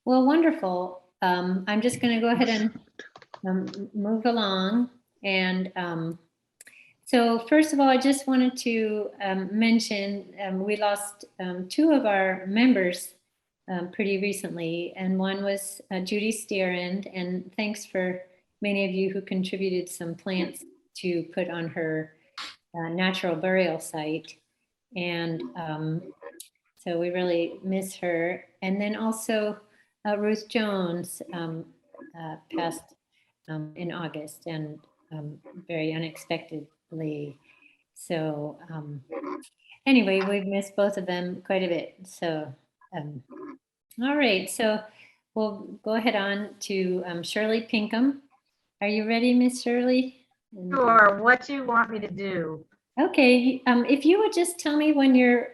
Well, wonderful. I'm just going to go ahead and move along. And so, first of all, I just wanted to mention we lost two of our members pretty recently, and one was Judy Steerand. And thanks for many of you who contributed some plants to put on her natural burial site. And so we really miss her. And then also Ruth Jones passed in August and very unexpectedly. So anyway, we've missed both of them quite a bit. So all right, so we'll go ahead on to Shirley Pinkham. Are you ready, Miss Shirley? Sure. What do you want me to do? Okay, if you would just tell me when you're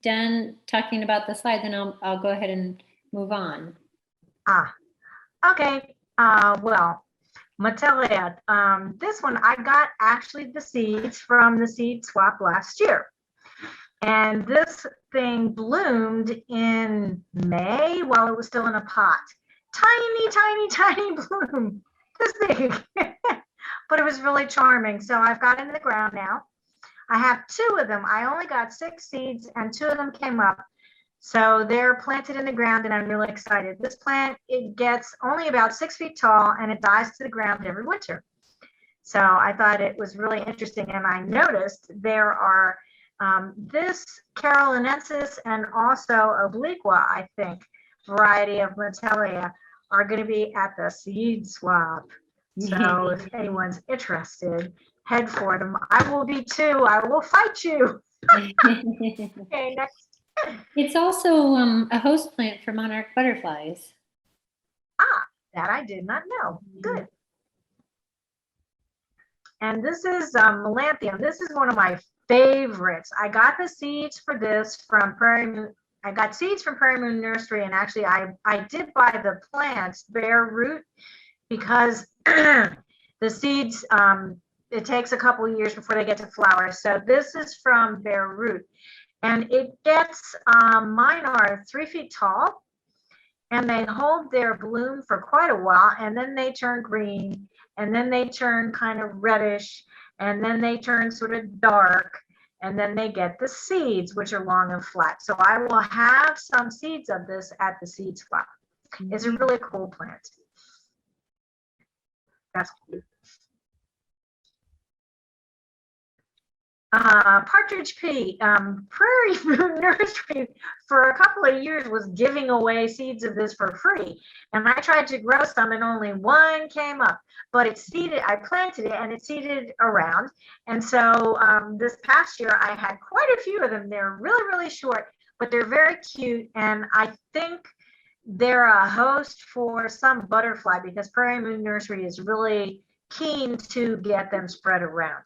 done talking about the slide, then I'll go ahead and move on. Okay. Well, Mateliad, this one I got actually the seeds from the seed swap last year. And this thing bloomed in May while it was still in a pot. Tiny, tiny, tiny bloom, this big. But it was really charming. So I've got it in the ground now. I have two of them. I only got 6 seeds and 2 of them came up. So they're planted in the ground and I'm really excited. This plant, it gets only about 6 feet tall and it dies to the ground every winter. So I thought it was really interesting. And I noticed there are this carolinensis and also obliqua, I think, variety of Montelia are going to be at the seed swap. So if anyone's interested, head for them. I will be too. I will fight you. Okay, next. It's also a host plant for monarch butterflies. That I did not know. Good. And this is Melanthium. This is one of my favorites. I got the seeds for this from Prairie Moon. I got seeds from Prairie Moon Nursery, and actually I did buy the plants bare root because the seeds, it takes a couple of years before they get to flower. So this is from bare root. And it gets, mine are 3 feet tall and they hold their bloom for quite a while and then they turn green and then they turn kind of reddish and then they turn sort of dark and then they get the seeds, which are long and flat. So I will have some seeds of this at the seed swap. It's a really cool plant. That's cool. Partridge pea, Prairie Moon Nursery for a couple of years was giving away seeds of this for free. And I tried to grow some and only one came up, but it seeded, I planted it and it seeded around. And so this past year I had quite a few of them. They're really, really short, but they're very cute. And I think they're a host for some butterfly because Prairie Moon Nursery is really keen to get them spread around.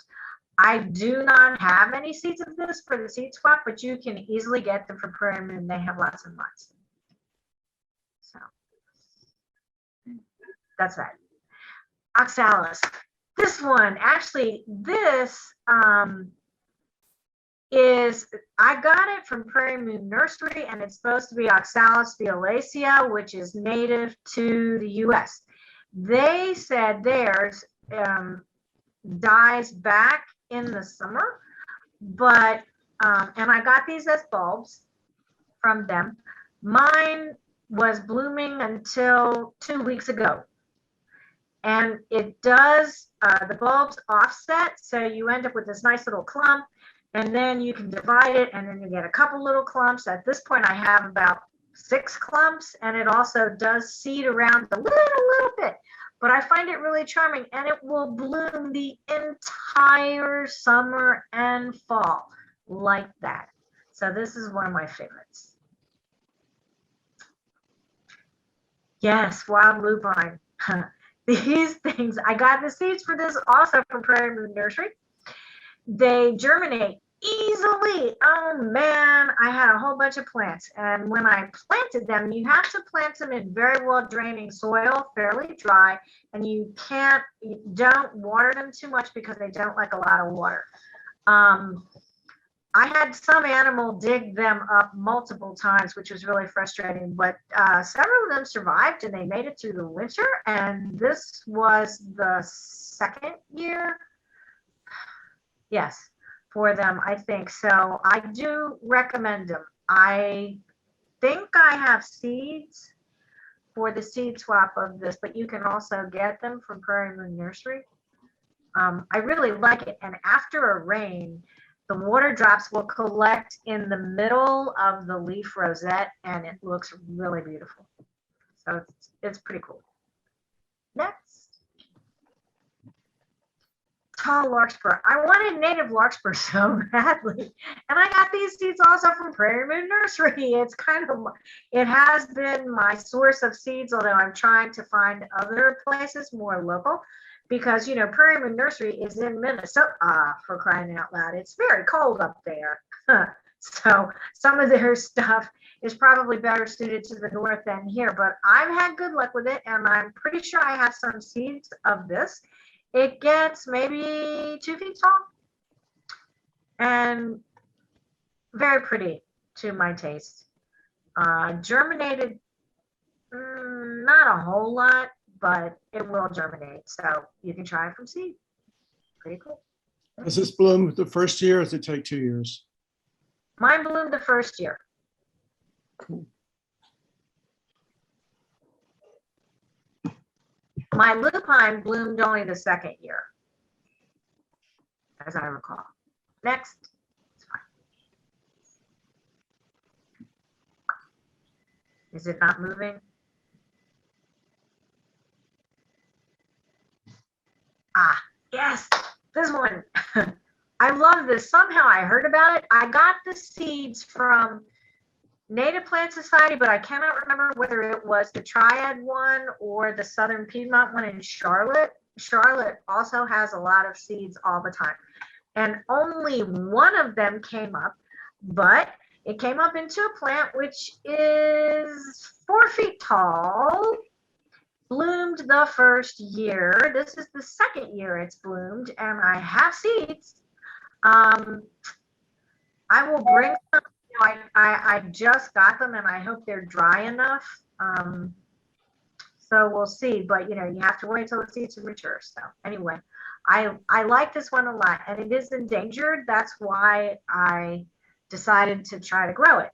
I do not have any seeds of this for the seed swap, but you can easily get them for Prairie Moon. They have lots and lots. So that's that. Oxalis. This one, actually, this is, I got it from Prairie Moon Nursery, and it's supposed to be Oxalis violacea, which is native to the US. They said theirs dies back in the summer, but and I got these as bulbs from them. Mine was blooming until 2 weeks ago, and it does the bulbs offset, so you end up with this nice little clump, and then you can divide it and then you get a couple little clumps. At this point I have about 6 clumps, and it also does seed around a little bit. But I find it really charming, and it will bloom the entire summer and fall like that. So this is one of my favorites. Yes, wild lupine. These things, I got the seeds for this also from Prairie Moon Nursery. They germinate easily. Oh man, I had a whole bunch of plants, and when I planted them, you have to plant them in very well draining soil, fairly dry, and you don't water them too much because they don't like a lot of water. I had some animal dig them up multiple times, which was really frustrating, but several of them survived and they made it through the winter. And this was the second year, yes, for them, I think. So I do recommend them. I think I have seeds for the seed swap of this, but you can also get them from Prairie Moon Nursery. I really like it. And after a rain, the water drops will collect in the middle of the leaf rosette and it looks really beautiful. So it's pretty cool. Next. Tall larkspur. I wanted native larkspur so badly. And I got these seeds also from Prairie Moon Nursery. It's kind of, it has been my source of seeds, although I'm trying to find other places more local. Because, you know, Prairie Moon Nursery is in Minnesota, for crying out loud. It's very cold up there. So some of their stuff is probably better suited to the north than here. But I've had good luck with it, and I'm pretty sure I have some seeds of this. It gets maybe 2 feet tall and very pretty to my taste. Germinated, not a whole lot, but it will germinate. So you can try it from seed. Pretty cool. Does this bloom the first year or does it take 2 years? Mine bloomed the first year. Cool. My lupine bloomed only the second year, as I recall. Next. It's fine. Is it not moving? Ah, yes, this one. I love this. Somehow I heard about it. I got the seeds from Native Plant Society, but I cannot remember whether it was the Triad one or the Southern Piedmont one in Charlotte. Charlotte also has a lot of seeds all the time. And only one of them came up, but it came up into a plant which is 4 feet tall. Bloomed the first year. This is the second year it's bloomed, and I have seeds. I will bring some. I just got them, and I hope they're dry enough. So we'll see. But you know, you have to wait till the seeds mature. So anyway, I like this one a lot, and it is endangered. That's why I decided to try to grow it.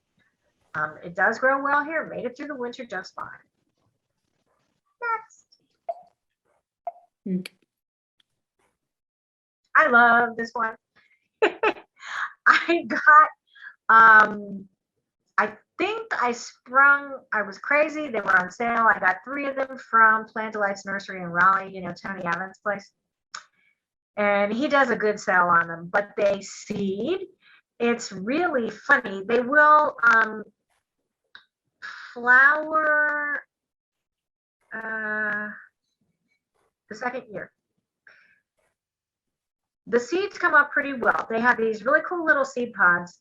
It does grow well here. Made it through the winter just fine. Next. I love this one. I got, I think I was crazy. They were on sale. I got 3 of them from Plant Delight's Nursery in Raleigh, you know, Tony Evans' place. And he does a good sale on them, but they seed. It's really funny. They will flower the second year. The seeds come up pretty well. They have these really cool little seed pods,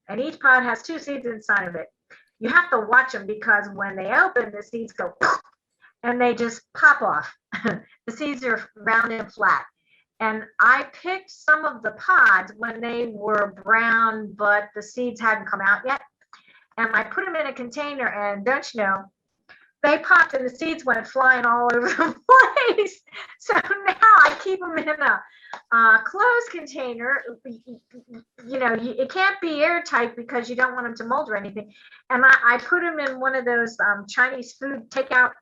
and each pod has 2 seeds inside of it. You have to watch them because when they open, the seeds go and they just pop off. The seeds are round and flat. And I picked some of the pods when they were brown, but the seeds hadn't come out yet. And I put them in a container, and don't you know, they popped and the seeds went flying all over the place. So now I keep them in a closed container. You know, it can't be airtight because you don't want them to mold or anything. And I put them in one of those Chinese food takeout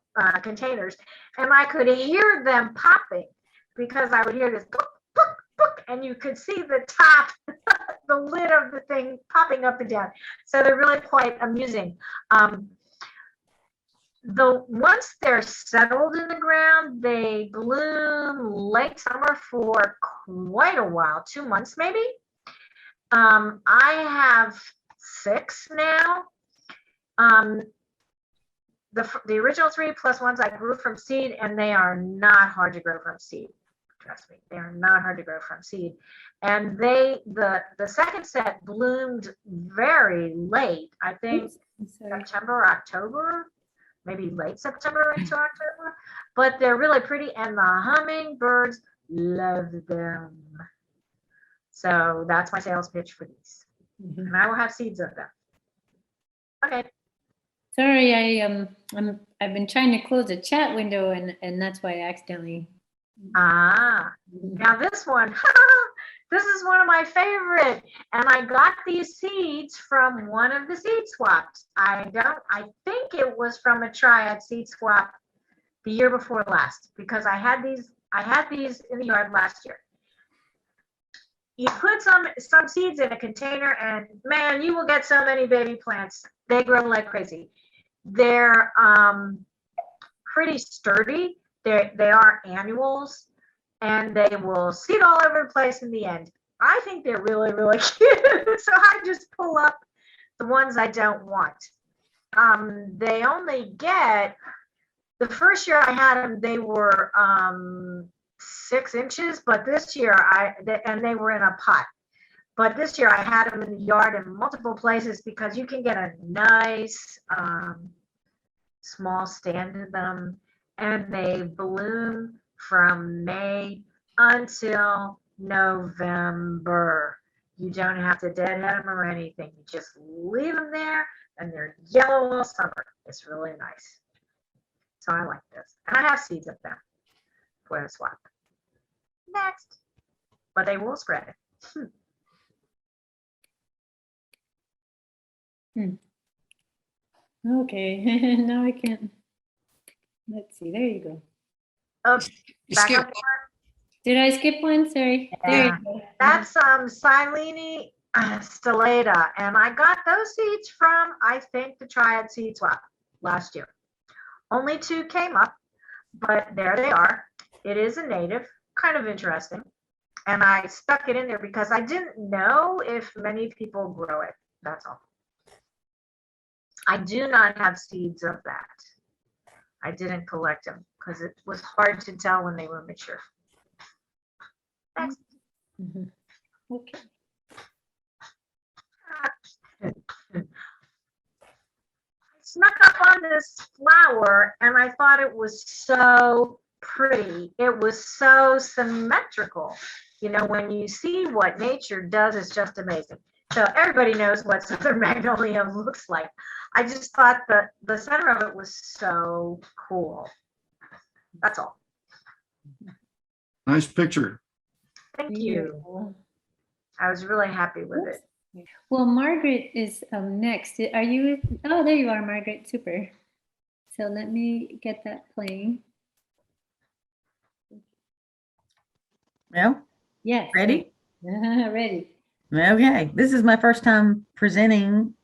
containers, and I could hear them popping because I would hear this book, book, book, and you could see the top, the lid of the thing popping up and down. So they're really quite amusing. Once they're settled in the ground, they bloom late summer for quite a while, 2 months maybe. I have 6 now. The original 3 plus ones I grew from seed, and they are not hard to grow from seed. Trust me, they are not hard to grow from seed. And the second set bloomed very late. I think September, October. Maybe late September into October, but they're really pretty, and the hummingbirds love them. So that's my sales pitch for these. Mhm. and I will have seeds of them. Okay. Sorry, I've been trying to close the chat window and that's why I accidentally. Now this one, this is one of my favorite, and I got these seeds from one of the seed swaps. I think it was from a Triad seed swap the year before last, because I had these in the yard last year. You put some seeds in a container and man, you will get so many baby plants. They grow like crazy. They're pretty sturdy. They are annuals, and they will seed all over the place in the end. I think they're really, really cute. So I just pull up the ones I don't want. They only get, the first year I had them, they were 6 inches, but this year and they were in a pot. But this year I had them in the yard in multiple places because you can get a nice small stand of them, and they bloom from May until November. You don't have to deadhead them or anything. You just leave them there, and they're yellow all summer. It's really nice. So I like this. And I have seeds of them for the swap. Next. But they will spread it. Okay, now I can't. Let's see, there you go. Oh, You back skip up. Did I skip one? Sorry. There Yeah. you go. That's Silene stellata, and I got those seeds from, I think, the Triad seed swap last year. Only 2 came up, but there they are. It is a native, kind of interesting, and I stuck it in there because I didn't know if many people grow it. That's all. I do not have seeds of that. I didn't collect them because it was hard to tell when they were mature. Next. Mhm. Okay. Snuck up on this flower and I thought it was so pretty. It was so symmetrical. You know, when you see what nature does, it's just amazing. So everybody knows what Southern Magnolia looks like. I just thought that the center of it was so cool. That's all. Nice picture. Thank you. I was really happy with it. Well, Margaret is next. Are you? Oh, there you are, Margaret. Super. So let me get that playing. Well, Yes. ready? Ready. Okay, this is my first time presenting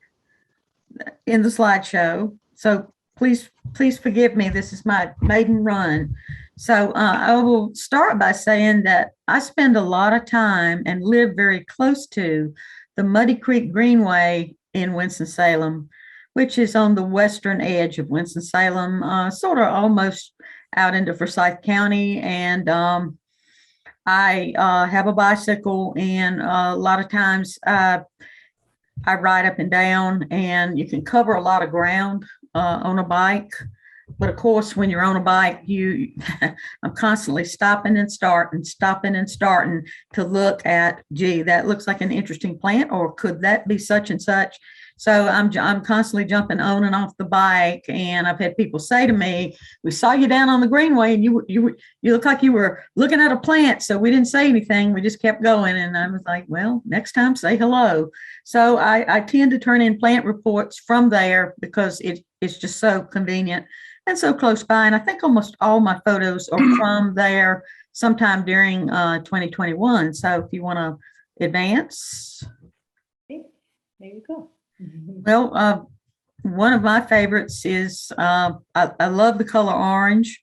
in the slideshow, so please forgive me. This is my maiden run. So I will start by saying that I spend a lot of time and live very close to the Muddy Creek Greenway in Winston-Salem, which is on the western edge of Winston-Salem, sort of almost out into Forsyth County. And I have a bicycle, and a lot of times I ride up and down, and you can cover a lot of ground on a bike. But of course, when you're on a bike, I'm constantly stopping and starting to look at, gee, that looks like an interesting plant, or could that be such and such? So I'm constantly jumping on and off the bike, and I've had people say to me, "We saw you down on the greenway, and you look like you were looking at a plant." So we didn't say anything; we just kept going. And I was like, "Well, next time, say hello." So I tend to turn in plant reports from there because it's just so convenient and so close by. And I think almost all my photos are from there sometime during 2021. So if you want to advance. There you go. Well, one of my favorites is, I love the color orange,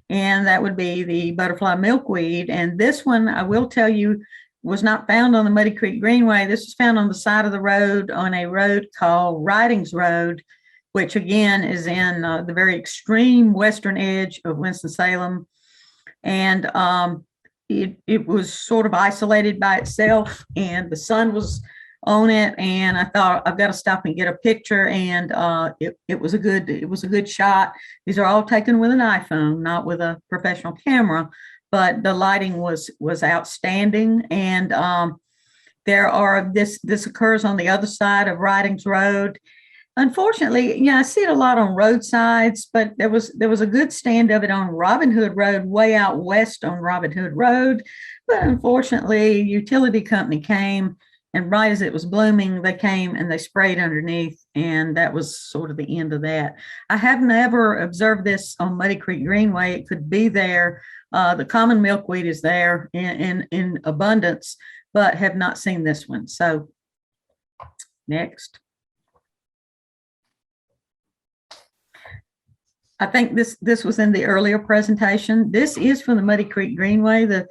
and that would be the butterfly milkweed. And this one, I will tell you, was not found on the Muddy Creek Greenway. This was found on the side of the road on a road called Ridings Road, which again is in the very extreme western edge of Winston-Salem. And it was sort of isolated by itself, and the sun was on it, and I thought, I've got to stop and get a picture. And it was a good shot. These are all taken with an iPhone, not with a professional camera, but the lighting was outstanding. And this occurs on the other side of Ridings Road. Unfortunately, I see it a lot on roadsides, but there was a good stand of it on Robin Hood Road, way out west on Robin Hood Road. But unfortunately, utility company came, and right as it was blooming, they came and they sprayed underneath, and that was sort of the end of that. I have never observed this on Muddy Creek Greenway. It could be there. The common milkweed is there in abundance, but have not seen this one. So next. I think this was in the earlier presentation. This is from the Muddy Creek Greenway, the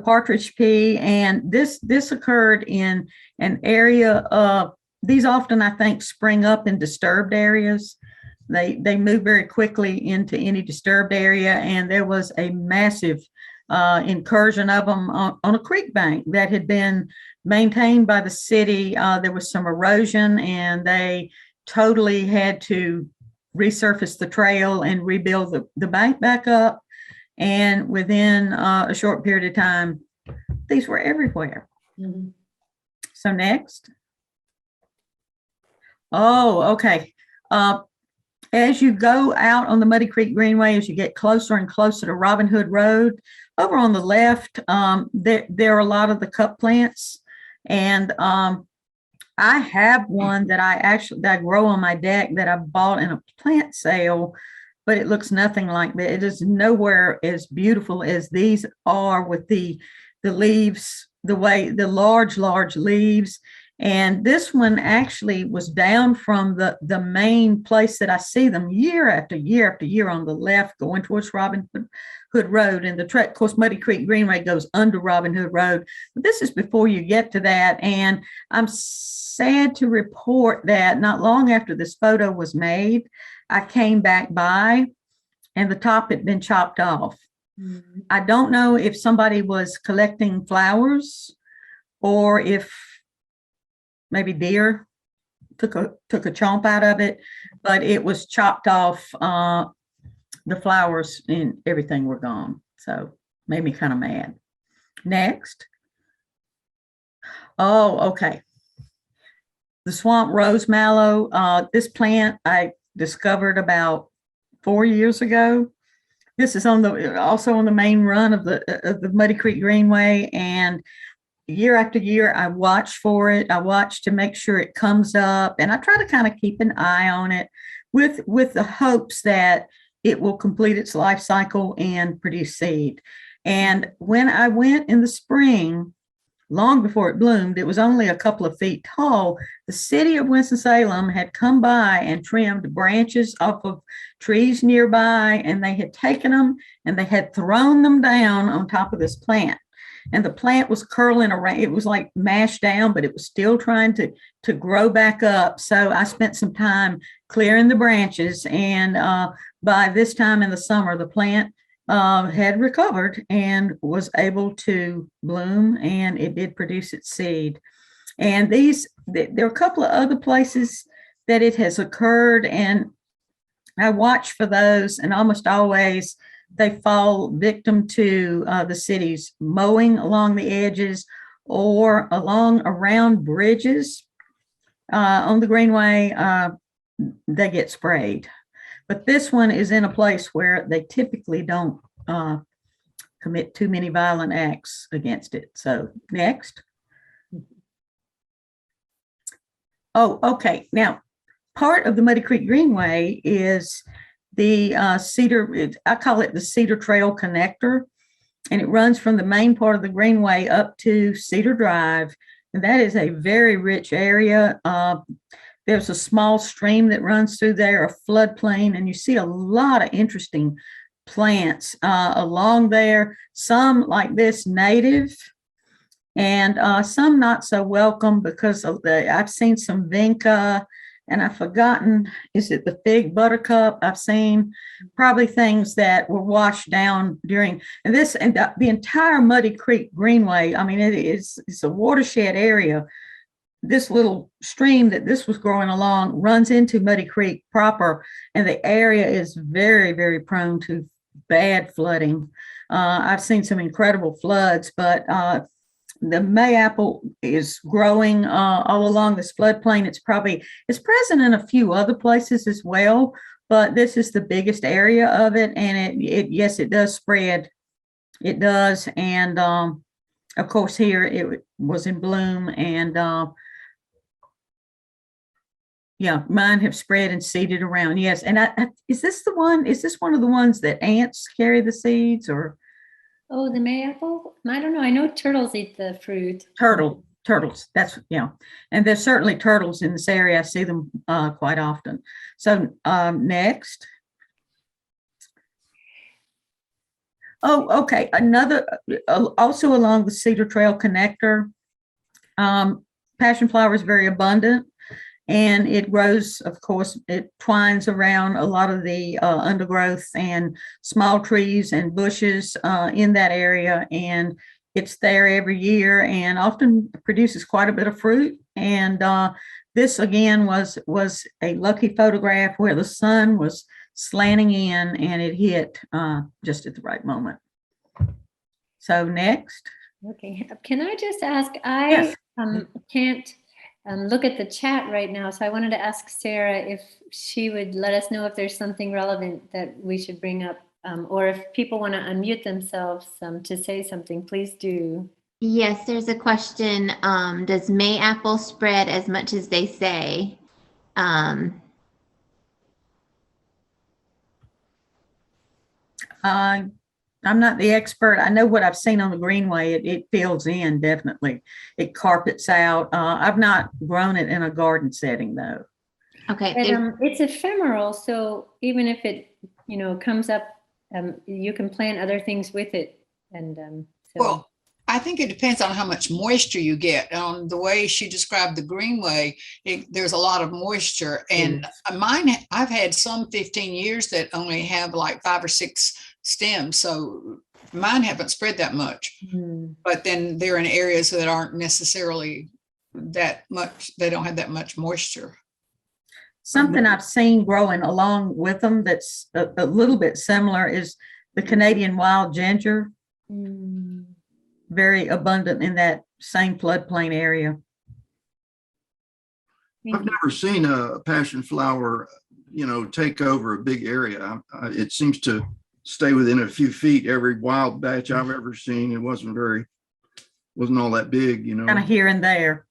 partridge pea, and this occurred in an area of, these often I think spring up in disturbed areas. They move very quickly into any disturbed area, and there was a massive incursion of them on a creek bank that had been maintained by the city. There was some erosion, and they totally had to resurface the trail and rebuild the bank back up. And within a short period of time, these were everywhere. Mhm. So next. Oh, okay. As you go out on the Muddy Creek Greenway, as you get closer and closer to Robin Hood Road, over on the left, there are a lot of the cup plants. And I have one that I grow on my deck that I bought in a plant sale, but it looks nothing like that. It is nowhere as beautiful as these are, with the leaves, the large leaves. And this one actually was down from the main place that I see them year after year after year on the left, going towards Robin Hood Road. And the track, of course, Muddy Creek Greenway goes under Robin Hood Road. But this is before you get to that. And I'm sad to report that not long after this photo was made, I came back by and the top had been chopped off. Mm-hmm. I don't know if somebody was collecting flowers or if maybe deer took a chomp out of it, but it was chopped off. The flowers and everything were gone. So made me kind of mad. Next. Oh, okay. The swamp rose mallow. This plant I discovered about 4 years ago. This is also on the main run of the Muddy Creek Greenway, and year after year I watch for it. I watch to make sure it comes up, and I try to kind of keep an eye on it with the hopes that it will complete its life cycle and produce seed. And when I went in the spring, long before it bloomed, it was only a couple of feet tall. The city of Winston-Salem had come by and trimmed branches off of trees nearby, and they had taken them and they had thrown them down on top of this plant. And the plant was curling around. It was like mashed down, but it was still trying to grow back up. So I spent some time clearing the branches, and by this time in the summer, the plant had recovered and was able to bloom, and it did produce its seed. And there are a couple of other places that it has occurred, and I watch for those, and almost always they fall victim to the city's mowing along the edges or around bridges on the Greenway. They get sprayed. But this one is in a place where they typically don't commit too many violent acts against it. So next. Oh, okay. Now, part of the Muddy Creek Greenway is the Cedar, I call it the Cedar Trail Connector, and it runs from the main part of the Greenway up to Cedar Drive. And that is a very rich area. There's a small stream that runs through there, a floodplain, and you see a lot of interesting plants along there. Some like this native, and some not so welcome because I've seen some vinca, and I've forgotten, is it the fig buttercup? I've seen probably things that were washed down during, and the entire Muddy Creek Greenway, I mean, it's a watershed area. This little stream that this was growing along runs into Muddy Creek proper, and the area is very, very prone to bad flooding. I've seen some incredible floods, but the mayapple is growing all along this floodplain. It's present in a few other places as well, but this is the biggest area of it. And yes, it does spread. It does. And of course, here it was in bloom, and yeah, mine have spread and seeded around. Yes. And is this one of the ones that ants carry the seeds, or? Oh, the mayapple? I don't know. I know turtles eat the fruit. Turtles. That's, yeah. And there's certainly turtles in this area. I see them quite often. So next. Oh, okay. Another, also along the Cedar Trail connector, passion flower is very abundant, and it grows, of course, it twines around a lot of the undergrowth and small trees and bushes in that area. And it's there every year and often produces quite a bit of fruit. And this again was a lucky photograph where the sun was slanting in and it hit just at the right moment. So next. Okay, can I just ask, Yes. can't look at the chat right now, so I wanted to ask Sarah if she would let us know if there's something relevant that we should bring up, or if people want to unmute themselves to say something, please do. Yes, there's a question. Does mayapple spread as much as they say? I'm not the expert. I know what I've seen on the greenway. It fills in, definitely. It carpets out. I've not grown it in a garden setting though. Okay. But, it's ephemeral, so even if it, comes up, you can plant other things with it. And so. Well, I think it depends on how much moisture you get. On the way she described the greenway, there's a lot of moisture. And mine, I've had some 15 years that only have like 5 or 6 stems. So mine haven't spread that much. But then they're in areas that aren't necessarily that much, they don't have that much moisture. Something I've seen growing along with them that's a little bit similar is the Canadian wild ginger. Very abundant in that same floodplain area. I've never seen a passion flower, take over a big area. It seems to stay within a few feet. Every wild batch I've ever seen, it wasn't all that big, Kind of here and there.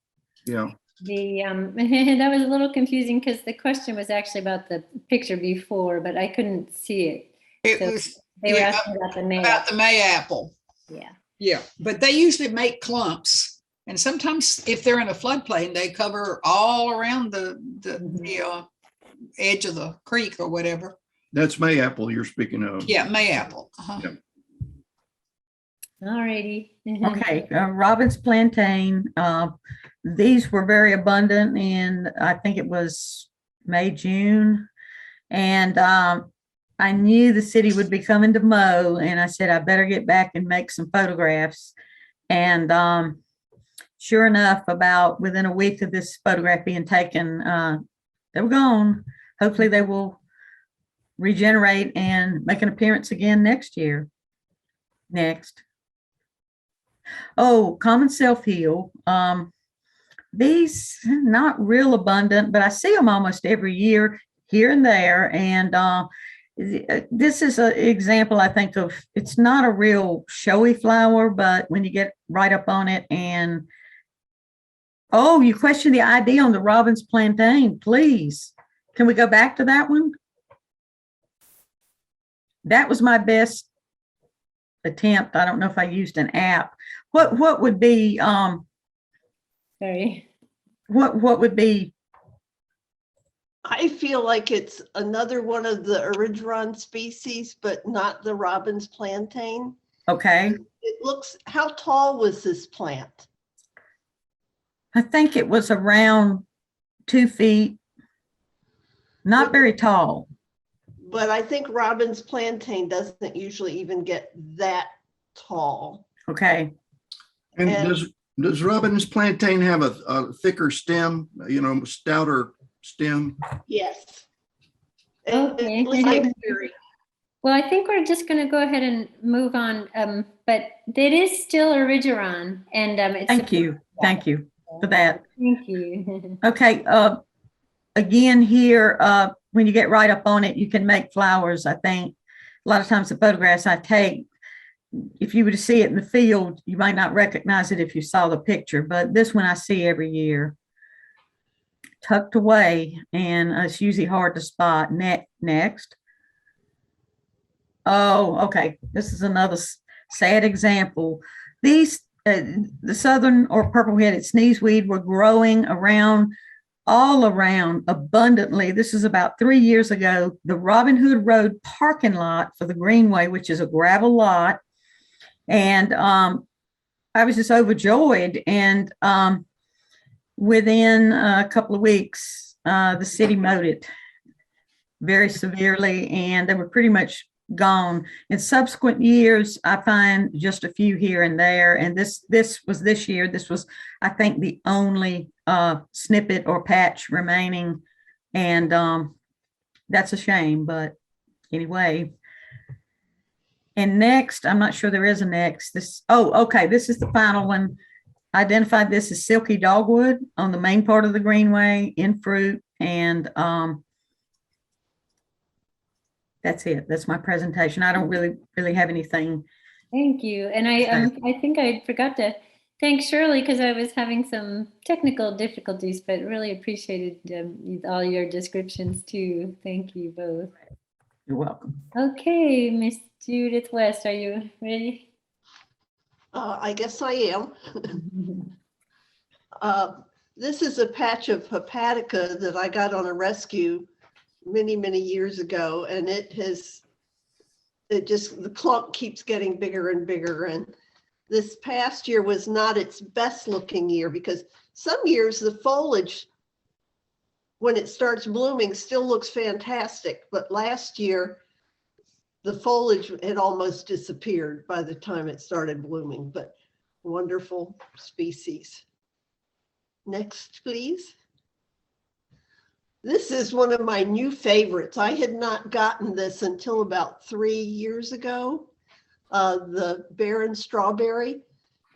Yeah. That was a little confusing because the question was actually about the picture before, but I couldn't see it. They were asking about the mayapple. Yeah. Yeah, but they usually make clumps, and sometimes if they're in a floodplain, they cover all around the edge of the creek or whatever. That's mayapple you're speaking of. Yeah, mayapple. Yeah. All righty. Okay, Robin's plantain. These were very abundant in, I think it was May, June, and I knew the city would be coming to mow, and I said I better get back and make some photographs. And sure enough, about within a week of this photograph being taken, they were gone. Hopefully they will regenerate and make an appearance again next year. Next. Oh, common self-heal. These not real abundant, but I see them almost every year here and there. And this is an example, I think, of, it's not a real showy flower, but when you get right up on it and, oh, you question the ID on the Robbins plantain, please. Can we go back to that one? That was my best attempt. I don't know if I used an app. What would be, Sorry. What would be? I feel like it's another one of the Erigeron species, but not the Robbins plantain. Okay. It looks, how tall was this plant? I think it was around 2 feet. Not very tall. But I think Robbins plantain doesn't usually even get that tall. Okay. And does Robbins plantain have a thicker stem, stouter stem? Yes. Okay. It looks like very Well, I think we're just going to go ahead and move on, but it is still Origeron, and it's. Thank you for that. Thank you. Okay, again here, when you get right up on it, you can make flowers, I think. A lot of times the photographs I take, if you were to see it in the field, you might not recognize it if you saw the picture, but this one I see every year. Tucked away, and it's usually hard to spot. Next. Oh, okay. This is another sad example. These, the southern or purple-headed sneezeweed were growing all around abundantly. This is about 3 years ago. The Robin Hood Road parking lot for the Greenway, which is a gravel lot. And I was just overjoyed. And within a couple of weeks, the city mowed it very severely, and they were pretty much gone. In subsequent years, I find just a few here and there. And this was this year. This was, I think, the only snippet or patch remaining. And that's a shame, but anyway. And next, I'm not sure there is a next. Okay, this is the final one. Identified this as silky dogwood on the main part of the Greenway in fruit. And that's it. That's my presentation. I don't really have anything. Thank you. And I think I forgot to thank Shirley because I was having some technical difficulties, but really appreciated all your descriptions too. Thank you both. You're welcome. Okay, Miss Judith West, are you ready? I guess I am. This is a patch of hepatica that I got on a rescue many years ago, and the clump keeps getting bigger and bigger. And this past year was not its best looking year, because some years the foliage, when it starts blooming, still looks fantastic. But last year, the foliage had almost disappeared by the time it started blooming, but wonderful species. Next, please. This is one of my new favorites. I had not gotten this until about 3 years ago, the Barren Strawberry.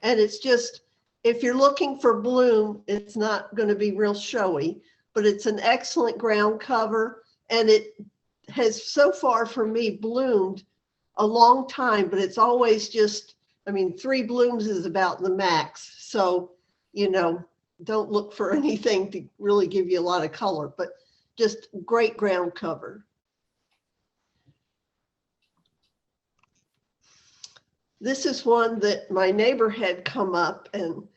And it's just, if you're looking for bloom, it's not going to be real showy, but it's an excellent ground cover. And it has so far for me bloomed a long time, but it's always just, 3 blooms is about the max. So, don't look for anything to really give you a lot of color, but just great ground cover. This is one that my neighbor had come up, and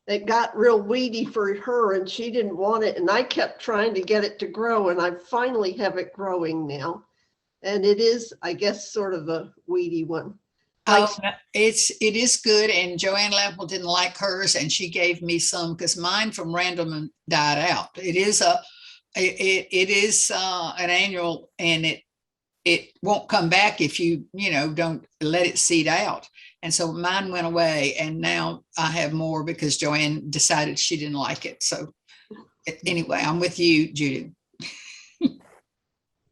it got real weedy for her and she didn't want it. And I kept trying to get it to grow, and I finally have it growing now. And it is, I guess, sort of a weedy one. It is good, and Joanne Lappel didn't like hers, and she gave me some because mine from random died out. It is an annual, and it won't come back if you don't let it seed out. And so mine went away, and now I have more because Joanne decided she didn't like it. So anyway, I'm with you, Judy.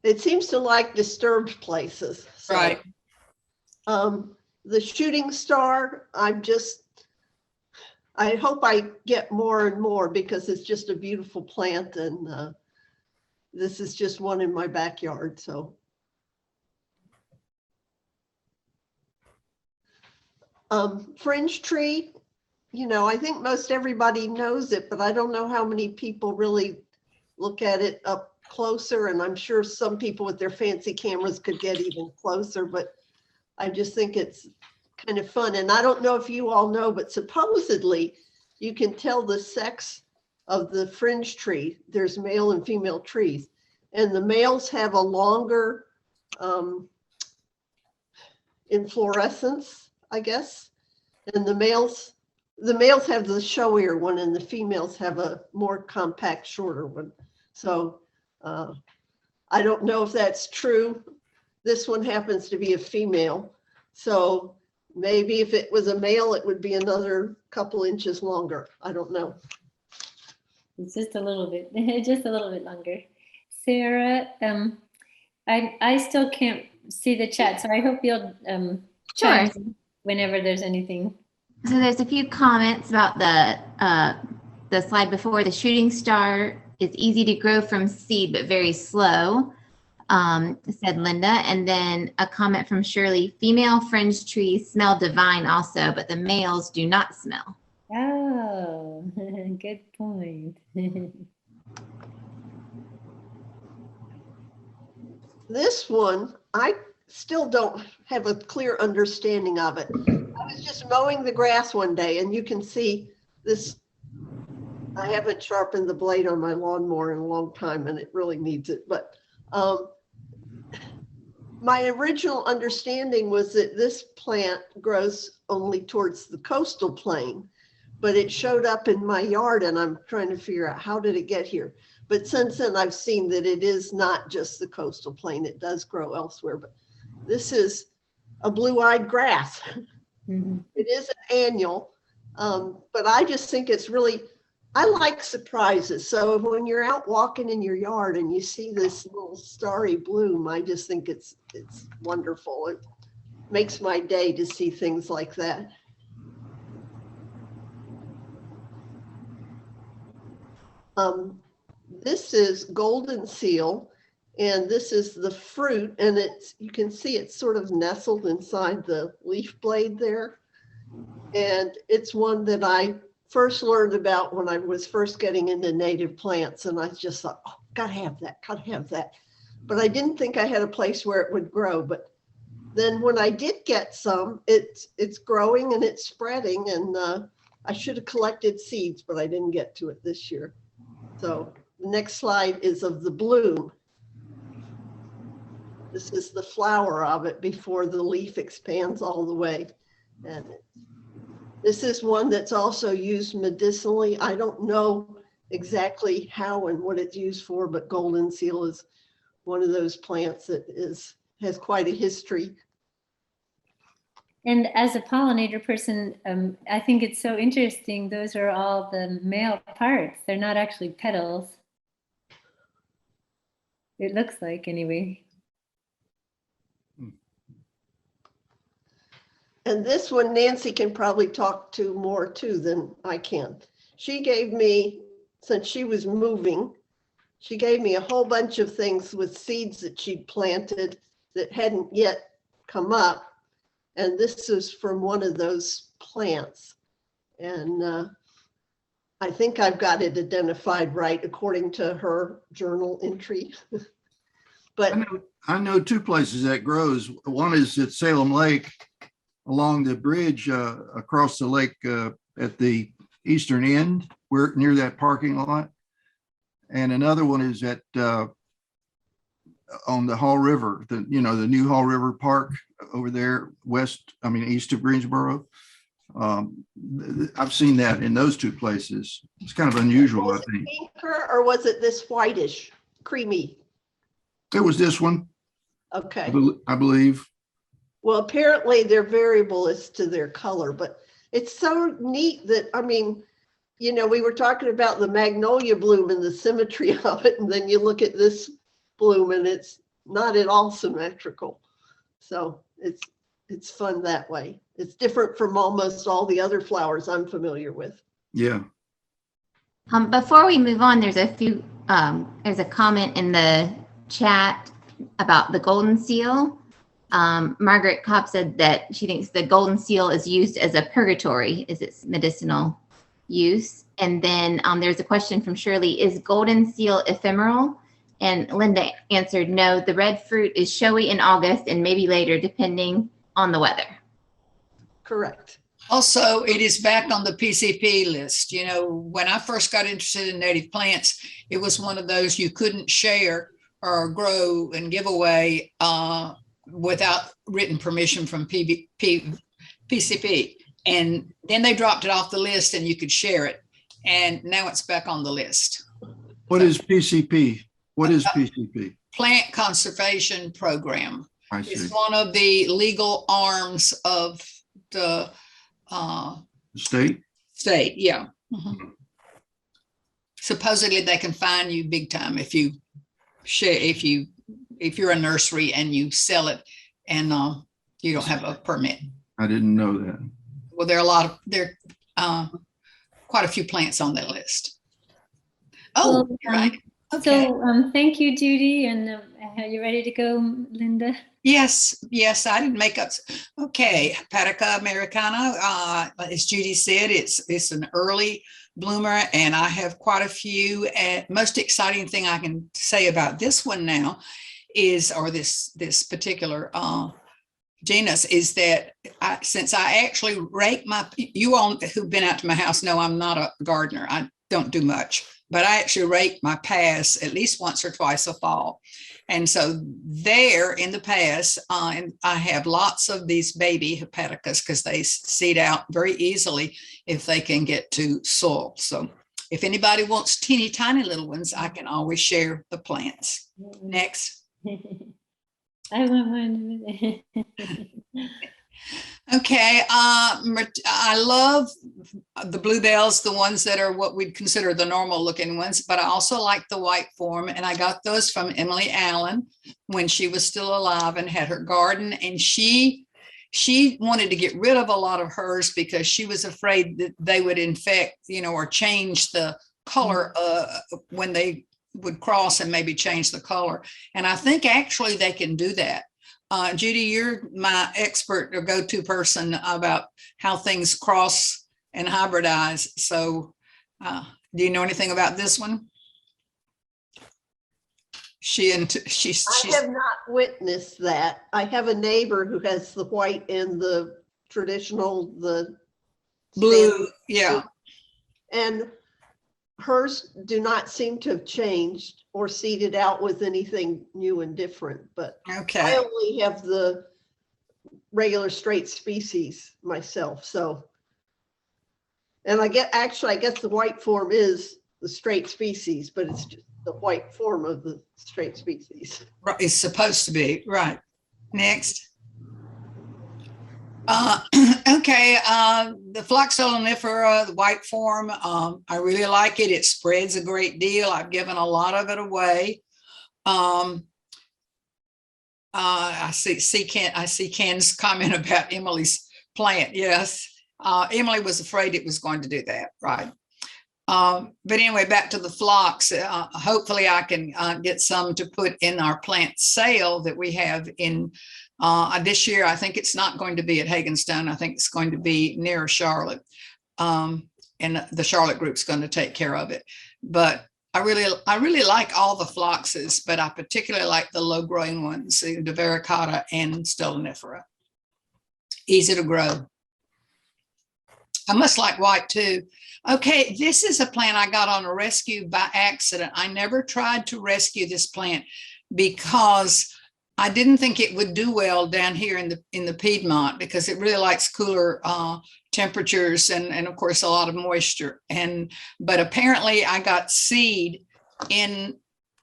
It seems to like disturbed places. So. Right. The shooting star, I hope I get more and more because it's just a beautiful plant, and this is just one in my backyard. So fringe tree, I think most everybody knows it, but I don't know how many people really look at it up closer, and I'm sure some people with their fancy cameras could get even closer, but I just think it's kind of fun. And I don't know if you all know, but supposedly you can tell the sex of the fringe tree. There's male and female trees, and the males have a longer inflorescence, I guess. And the males have the showier one, and the females have a more compact, shorter one. So I don't know if that's true. This one happens to be a female. So maybe if it was a male, it would be another couple inches longer. I don't know. It's just a little bit longer. Sarah, I still can't see the chat, so I hope you'll Sure. chime in whenever there's anything. So there's a few comments about the slide before. The shooting star is easy to grow from seed, but very slow, said Linda. And then a comment from Shirley, female fringe trees smell divine also, but the males do not smell. Oh, good point. This one, I still don't have a clear understanding of it. I was just mowing the grass one day and you can see this. I haven't sharpened the blade on my lawnmower in a long time and it really needs it. But my original understanding was that this plant grows only towards the coastal plain, but it showed up in my yard and I'm trying to figure out how did it get here. But since then I've seen that it is not just the coastal plain, it does grow elsewhere, but this is a blue-eyed grass. Mhm. It is an annual, but I just think it's really, I like surprises. So when you're out walking in your yard and you see this little starry bloom, I just think it's wonderful. It makes my day to see things like that. This is golden seal, and this is the fruit, and you can see it's sort of nestled inside the leaf blade there. And it's one that I first learned about when I was first getting into native plants, and I just thought, oh, gotta have that, gotta have that. But I didn't think I had a place where it would grow. But then when I did get some, it's growing and it's spreading, and I should have collected seeds, but I didn't get to it this year. So the next slide is of the bloom. This is the flower of it before the leaf expands all the way. And this is one that's also used medicinally. I don't know exactly how and what it's used for, but golden seal is one of those plants that has quite a history. And as a pollinator person, I think it's so interesting. Those are all the male parts. They're not actually petals. It looks like, anyway. And this one, Nancy can probably talk to more too than I can. She gave me, since she was moving, she gave me a whole bunch of things with seeds that she'd planted that hadn't yet come up. And this is from one of those plants. And I think I've got it identified right according to her journal entry. But I know two places that grows. One is at Salem Lake along the bridge across the lake at the eastern end, where near that parking lot. And another one is at on the Hall River, the new Hall River Park over there east of Greensboro. I've seen that in those two places. It's kind of unusual, I think. Pinker, or was it this whitish, creamy? It was this one. Okay. I believe. Well, apparently they're variable as to their color, but it's so neat that, we were talking about the magnolia bloom and the symmetry of it, and then you look at this bloom and it's not at all symmetrical. So it's fun that way. It's different from almost all the other flowers I'm familiar with. Yeah. Before we move on, there's a comment in the chat about the golden seal. Margaret Kopp said that she thinks the golden seal is used as a purgatory, is its medicinal use. And then there's a question from Shirley, is golden seal ephemeral? And Linda answered, no, the red fruit is showy in August and maybe later, depending on the weather. Correct. Also, it is back on the PCP list. When I first got interested in native plants, it was one of those you couldn't share or grow and give away without written permission from PCP. And then they dropped it off the list and you could share it. And now it's back on the list. What is PCP? What is PCP? Plant Conservation Program. I see. It's one of the legal arms of the State? State, yeah. Mm-hmm. Supposedly they can fine you big time if you share, if you're a nursery and you sell it and you don't have a permit. I didn't know that. Well, there are quite a few plants on that list. Oh, Well, you're right. Okay. So thank you, Judy. And are you ready to go, Linda? Yes, I didn't make up. Okay, Hepatica americana, as Judy said, it's an early bloomer, and I have quite a few. And most exciting thing I can say about this one now is, or this particular genus, is that since I actually rake you all who've been out to my house know I'm not a gardener. I don't do much, but I actually rake my paths at least once or twice a fall. And so there in the past, and I have lots of these baby hepaticas because they seed out very easily if they can get to soil. So if anybody wants teeny tiny little ones, I can always share the plants. Next. I want one. Okay, I love the bluebells, the ones that are what we'd consider the normal looking ones, but I also like the white form, and I got those from Emily Allen when she was still alive and had her garden, and she wanted to get rid of a lot of hers because she was afraid that they would infect, or change the color when they would cross and maybe change the color. And I think actually they can do that. Judy, you're my expert or go-to person about how things cross and hybridize. So do you know anything about this one? I have not witnessed that. I have a neighbor who has the white and the traditional, the blue. Yeah. And hers do not seem to have changed or seeded out with anything new and different, but okay. I only have the regular straight species myself. So, and I guess the white form is the straight species, but it's just the white form of the straight species. Right, it's supposed to be, right. Next. Okay, the Phlox solonifera, the white form, I really like it. It spreads a great deal. I've given a lot of it away. I see Ken's comment about Emily's plant. Yes, Emily was afraid it was going to do that, right? But anyway, back to the phlox. Hopefully I can get some to put in our plant sale that we have in this year. I think it's not going to be at Hagenstone. I think it's going to be near Charlotte. And the Charlotte group's going to take care of it. But I really like all the phloxes, but I particularly like the low growing ones, the varicata and stolonifera. Easy to grow. I must like white too. Okay, this is a plant I got on a rescue by accident. I never tried to rescue this plant because I didn't think it would do well down here in the Piedmont because it really likes cooler temperatures and of course a lot of moisture. But apparently I got seed in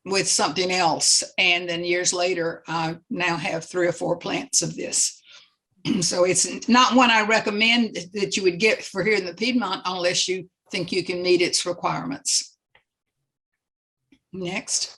with something else, and then years later I now have 3 or 4 plants of this. So it's not one I recommend that you would get for here in the Piedmont unless you think you can meet its requirements. Next.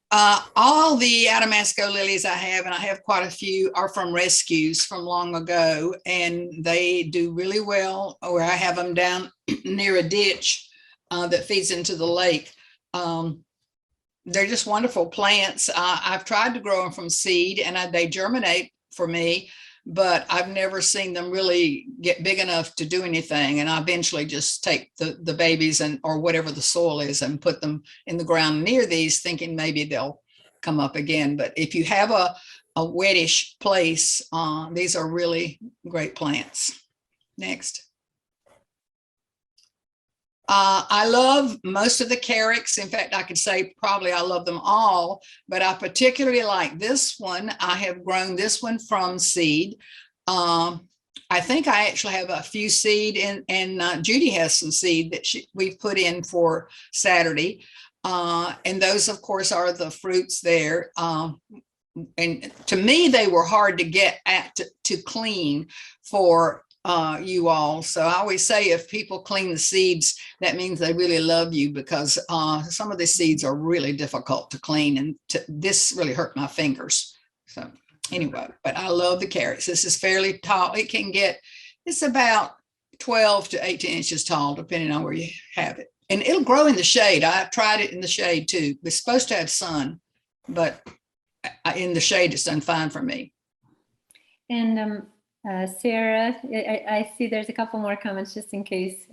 All the Adamasco lilies I have, and I have quite a few, are from rescues from long ago, and they do really well. Or I have them down near a ditch that feeds into the lake. They're just wonderful plants. I've tried to grow them from seed, and they germinate for me, but I've never seen them really get big enough to do anything. And I eventually just take the babies or whatever the soil is and put them in the ground near these, thinking maybe they'll come up again. But if you have a wettish place, these are really great plants. Next. I love most of the Carex. In fact, I could say probably I love them all, but I particularly like this one. I have grown this one from seed. I think I actually have a few seed and Judy has some seed that we've put in for Saturday. And those, of course, are the fruits there. And to me, they were hard to get to clean for you all. So I always say if people clean the seeds, that means they really love you, because some of the seeds are really difficult to clean, and this really hurt my fingers. So Anyway, but I love the carrots. This is fairly tall. It's about 12 to 18 inches tall, depending on where you have it. And it'll grow in the shade. I've tried it in the shade too. It's supposed to have sun, but in the shade, it's done fine for me. And Sarah, I see there's a couple more comments just in case.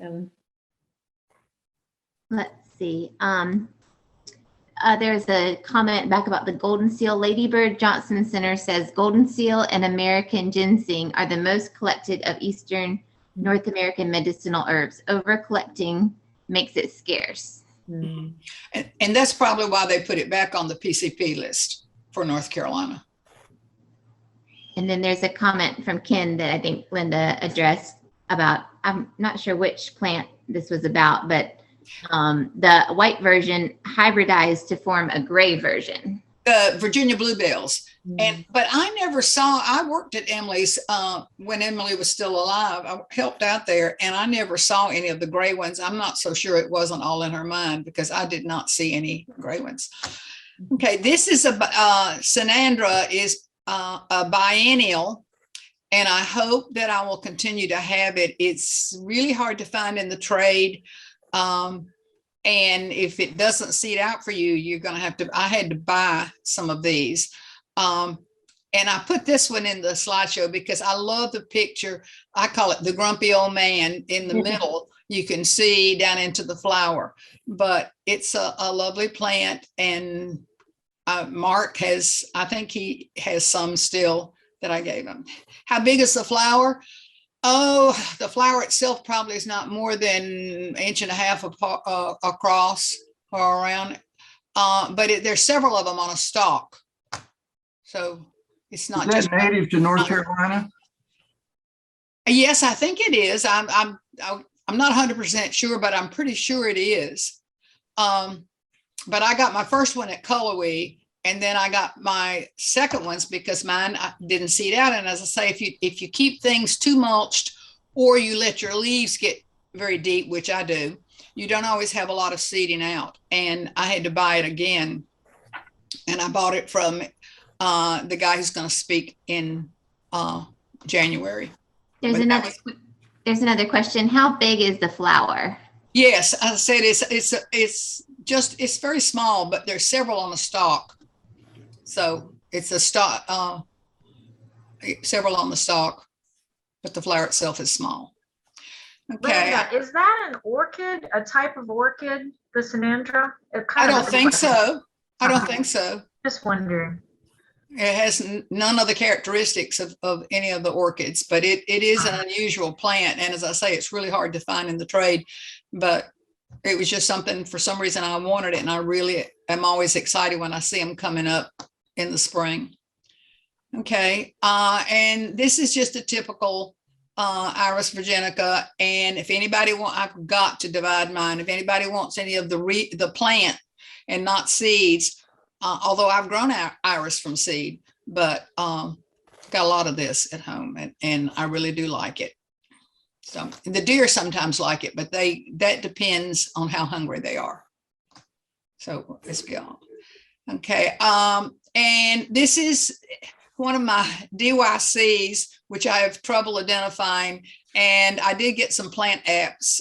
Let's see. There's a comment back about the golden seal. Ladybird Johnson Center says golden seal and American ginseng are the most collected of Eastern North American medicinal herbs. Over collecting makes it scarce. Mm. And that's probably why they put it back on the PCP list for North Carolina. And then there's a comment from Ken that I think Linda addressed about, I'm not sure which plant this was about, but the white version hybridized to form a gray version. The Virginia bluebells. But I worked at Emily's when Emily was still alive. I helped out there and I never saw any of the gray ones. I'm not so sure it wasn't all in her mind because I did not see any gray ones. Okay, this is Sinandra is a biennial, and I hope that I will continue to have it. It's really hard to find in the trade. And if it doesn't seed out for you, you're going to have to, I had to buy some of these. And I put this one in the slideshow because I love the picture. I call it the grumpy old man in the middle. You can see down into the flower, but it's a lovely plant. And Mark has, I think he has some still that I gave him. How big is the flower? Oh, the flower itself probably is not more than 1.5 inches across or around. But there's several of them on a stalk. So it's not Is just that native to North Carolina? Yes, I think it is. I'm not 100% sure, but I'm pretty sure it is. But I got my first one at Cullowhee, and then I got my second ones because mine didn't seed out. And as I say, if you keep things too mulched or you let your leaves get very deep, which I do, you don't always have a lot of seeding out. And I had to buy it again, and I bought it from the guy who's going to speak in January. There's another question. How big is the flower? Yes, as I said, it's very small, but there's several on the stalk. So it's a stalk, several on the stalk, but the flower itself is small. Okay. Linda, is that an orchid, a type of orchid, the Sinandra? I don't think so. I don't think so. Just wondering. It has none of the characteristics of any of the orchids, but it is an unusual plant. And as I say, it's really hard to find in the trade, but it was just something, for some reason I wanted it. And I really am always excited when I see them coming up in the spring. Okay. And this is just a typical Iris virginica. And if anybody I've got to divide mine. If anybody wants any of the plant and not seeds, although I've grown iris from seed, but got a lot of this at home, and I really do like it. So the deer sometimes like it, but that depends on how hungry they are. So let's go on. Okay, and this is one of my DYCs, which I have trouble identifying, and I did get some plant apps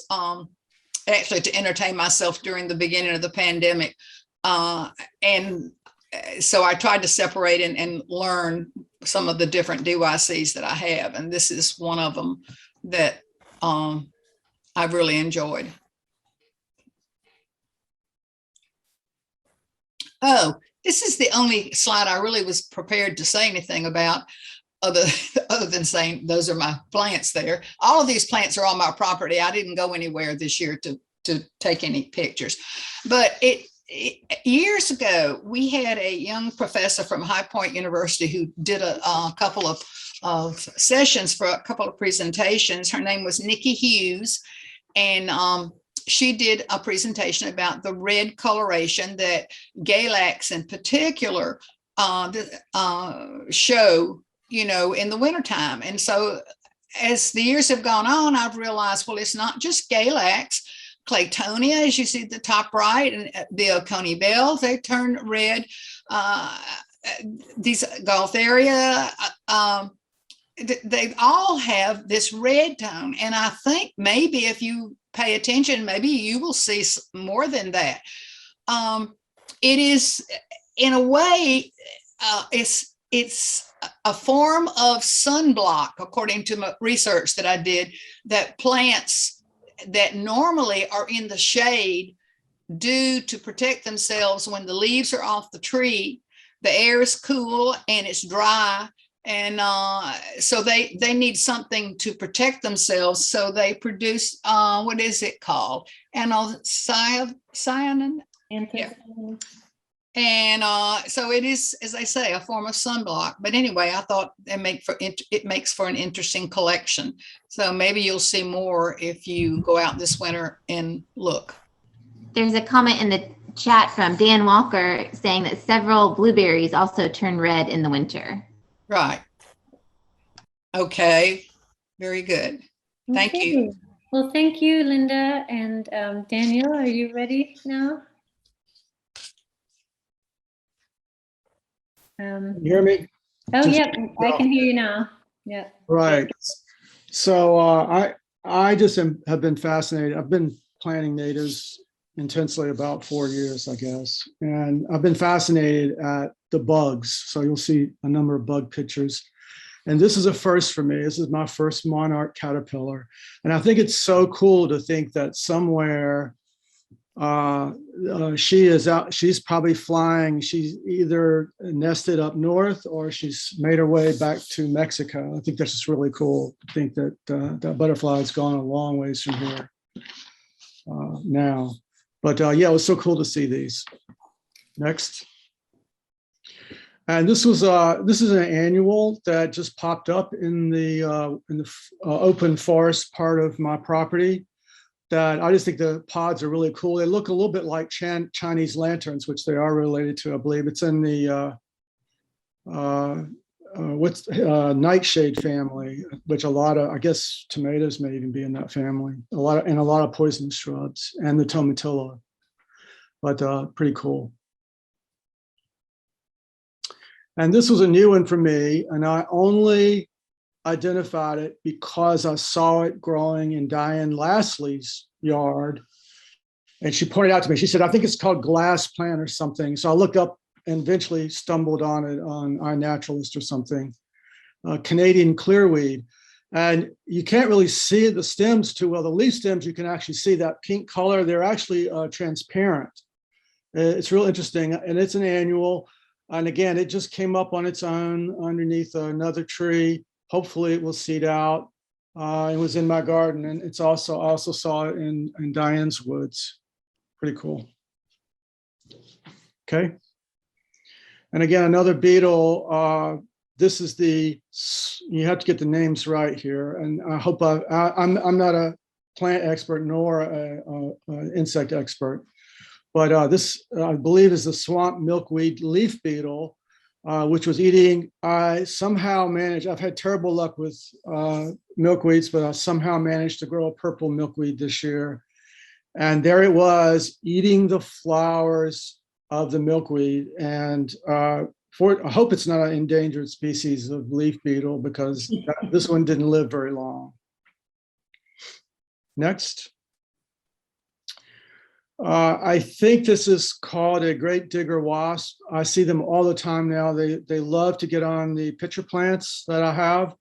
actually to entertain myself during the beginning of the pandemic. And so I tried to separate and learn some of the different DYCs that I have. And this is one of them that I've really enjoyed. Oh, this is the only slide I really was prepared to say anything about other than saying those are my plants there. All of these plants are on my property. I didn't go anywhere this year to take any pictures, but years ago, we had a young professor from High Point University who did a couple of sessions for a couple of presentations. Her name was Nikki Hughes, and she did a presentation about the red coloration that Galax in particular show, in the wintertime. And so as the years have gone on, I've realized, well, it's not just Galax. Claytonia, as you see at the top right, and the Oconee bells, they turn red. these Gaultheria, they all have this red tone. And I think maybe if you pay attention, maybe you will see more than that. It is, in a way, it's a form of sunblock, according to my research that I did, that plants that normally are in the shade do to protect themselves when the leaves are off the tree. The air is cool and it's dry, and so they need something to protect themselves. So they produce what is it called? Cyanin. Yeah. And so it is, as I say, a form of sunblock. But anyway, I thought it makes for an interesting collection. So maybe you'll see more if you go out this winter and look. There's a comment in the chat from Dan Walker saying that several blueberries also turn red in the winter. Right. Okay. Very good. Thank you. Well, thank you, Linda. And Daniel, are you ready now? Can you hear me? Oh, Just- yeah, I can hear you now. Yeah. Right. So I just have been fascinated. I've been planting natives intensely about 4 years, I guess. And I've been fascinated at the bugs. So you'll see a number of bug pictures. And this is a first for me. This is my first monarch caterpillar. And I think it's so cool to think that somewhere she is out, she's probably flying. She's either nested up north or she's made her way back to Mexico. I think that's just really cool to think that that butterfly has gone a long ways from here now. But yeah, it was so cool to see these. Next. And this is an annual that just popped up in the open forest part of my property. That I just think the pods are really cool. They look a little bit like Chinese lanterns, which they are related to, I believe. It's in the nightshade family, which a lot of, I guess, tomatoes may even be in that family. A lot of poisonous shrubs and the tomatilla, but pretty cool. And this was a new one for me, and I only identified it because I saw it growing in Diane Lastly's yard. And she pointed out to me, she said, I think it's called glass plant or something. So I looked up and eventually stumbled on it on iNaturalist or something, Canadian clearweed. And you can't really see the stems too well. The leaf stems, you can actually see that pink color. They're actually transparent. It's real interesting. And it's an annual. And again, it just came up on its own underneath another tree. Hopefully it will seed out. It was in my garden, and I also saw it in Diane's woods. Pretty cool. Okay. And again, another beetle. This is you have to get the names right here. And I hope I'm not a plant expert nor an insect expert, but this I believe is the swamp milkweed leaf beetle. Which was eating, I somehow managed, I've had terrible luck with milkweeds, but I somehow managed to grow a purple milkweed this year. And there it was, eating the flowers of the milkweed. And I hope it's not an endangered species of leaf beetle, because this one didn't live very long. Next. I think this is called a great digger wasp. I see them all the time now. They love to get on the pitcher plants that I have.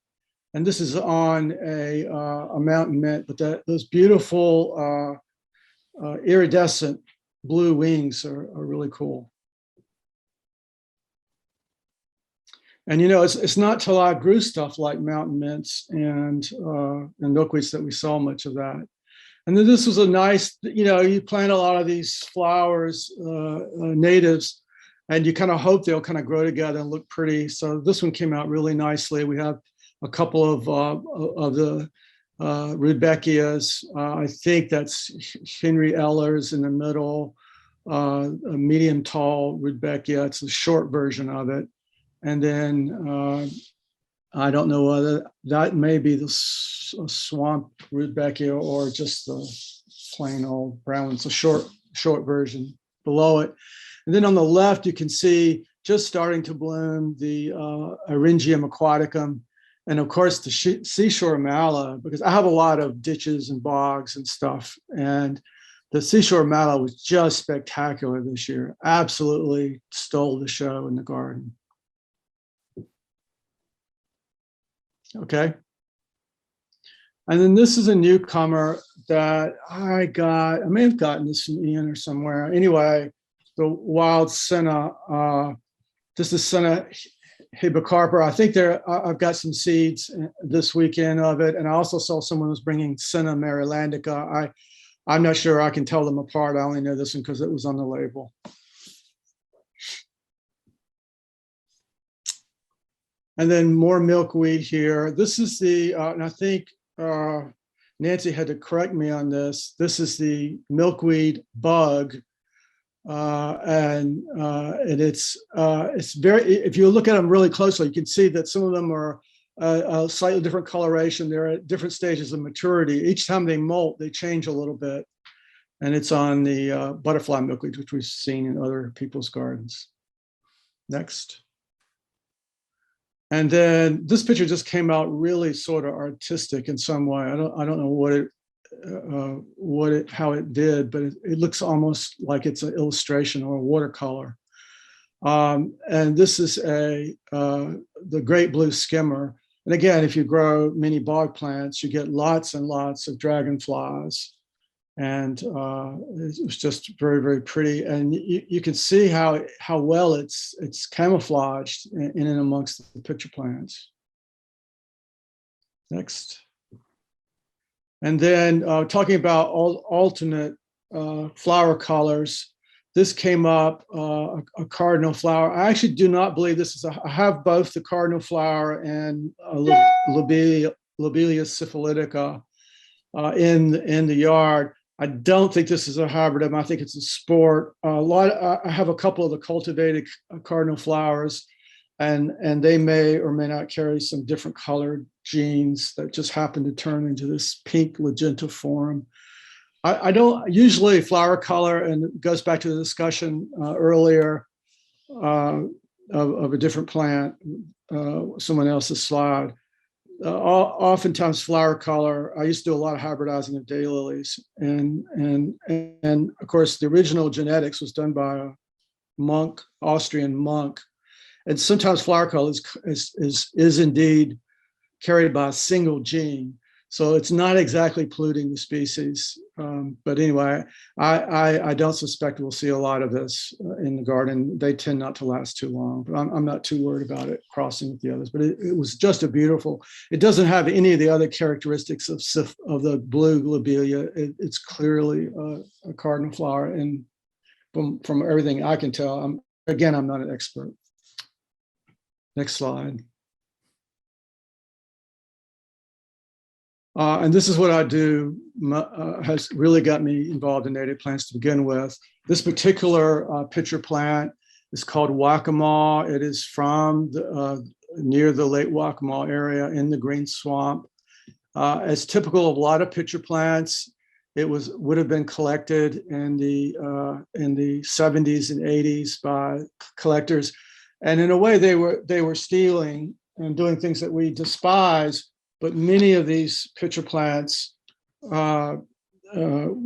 And this is on a mountain mint, but those beautiful iridescent blue wings are really cool. And you know, it's not till I grew stuff like mountain mints and milkweeds that we saw much of that. And then this was a nice, you know, you plant a lot of these flowers, natives, and you kind of hope they'll kind of grow together and look pretty. So this one came out really nicely. We have a couple of the Rudbeckias. I think that's Henry Ellers in the middle, a medium tall Rudbeckia. It's a short version of it. And then I don't know whether that may be the swamp Rudbeckia or just the plain old brown one. It's a short version below it. And then on the left, you can see just starting to bloom, the Eryngium aquaticum, and of course the seashore mallow, because I have a lot of ditches and bogs and stuff. And the seashore mallow was just spectacular this year. Absolutely stole the show in the garden. Okay. And then this is a newcomer that I got. I may have gotten this from Ian or somewhere. Anyway, the wild senna. This is Senna Hibocarpa. I think I've got some seeds this weekend of it. And I also saw someone was bringing Senna Marylandica. I'm not sure I can tell them apart. I only know this one because it was on the label. And then more milkweed here. This is the, and I think Nancy had to correct me on this. This is the milkweed bug. And it's very, if you look at them really closely, you can see that some of them are a slightly different coloration. They're at different stages of maturity. Each time they molt, they change a little bit. And it's on the butterfly milkweed, which we've seen in other people's gardens. Next. And then this picture just came out really sort of artistic in some way. I don't know how it did, but it looks almost like it's an illustration or a watercolor. And this is the great blue skimmer. And again, if you grow many bog plants, you get lots and lots of dragonflies. And it was just very, very pretty. And you can see how well it's camouflaged in and amongst the pitcher plants. Next. And then talking about alternate flower colors, this came up, a cardinal flower. I actually do not believe this is I have both the cardinal flower and Lobelia syphilitica in the yard. I don't think this is a hybrid. I think it's a sport. I have a couple of the cultivated cardinal flowers, and they may or may not carry some different colored genes that just happen to turn into this pink magenta form. I don't usually flower color, and it goes back to the discussion earlier of a different plant, someone else's slide. Oftentimes flower color, I used to do a lot of hybridizing of daylilies, and of course the original genetics was done by a monk, Austrian monk, and sometimes flower color is indeed carried by a single gene, so it's not exactly polluting the species. But anyway, I don't suspect we'll see a lot of this in the garden. They tend not to last too long, but I'm not too worried about it crossing with the others. But it was just a beautiful. It doesn't have any of the other characteristics of the blue lobelia. It's clearly a cardinal flower, and from everything I can tell, I'm not an expert. Next slide. And this is what I do, has really got me involved in native plants to begin with. This particular pitcher plant is called Waccamaw. It is from near the Lake Waccamaw area in the green swamp. As typical of a lot of pitcher plants, it would have been collected in the 70s and 80s by collectors. And in a way, they were stealing and doing things that we despise. But many of these pitcher plants are that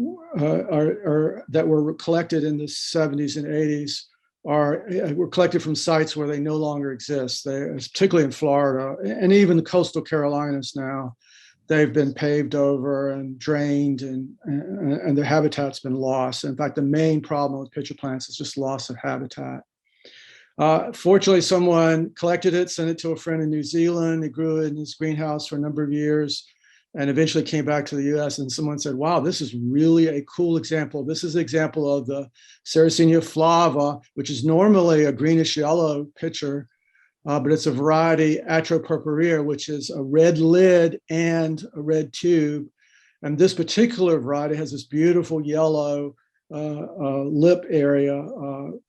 were collected in the 70s and 80s were collected from sites where they no longer exist. Particularly in Florida and even the coastal Carolinas now, they've been paved over and drained, and their habitat's been lost. In fact, the main problem with pitcher plants is just loss of habitat. Fortunately, someone collected it, sent it to a friend in New Zealand. He grew it in his greenhouse for a number of years and eventually came back to the US. And someone said, wow, this is really a cool example. This is an example of the Sarracenia flava, which is normally a greenish yellow pitcher, but it's a variety Atropurpurea, which is a red lid and a red tube. And this particular variety has this beautiful yellow lip area,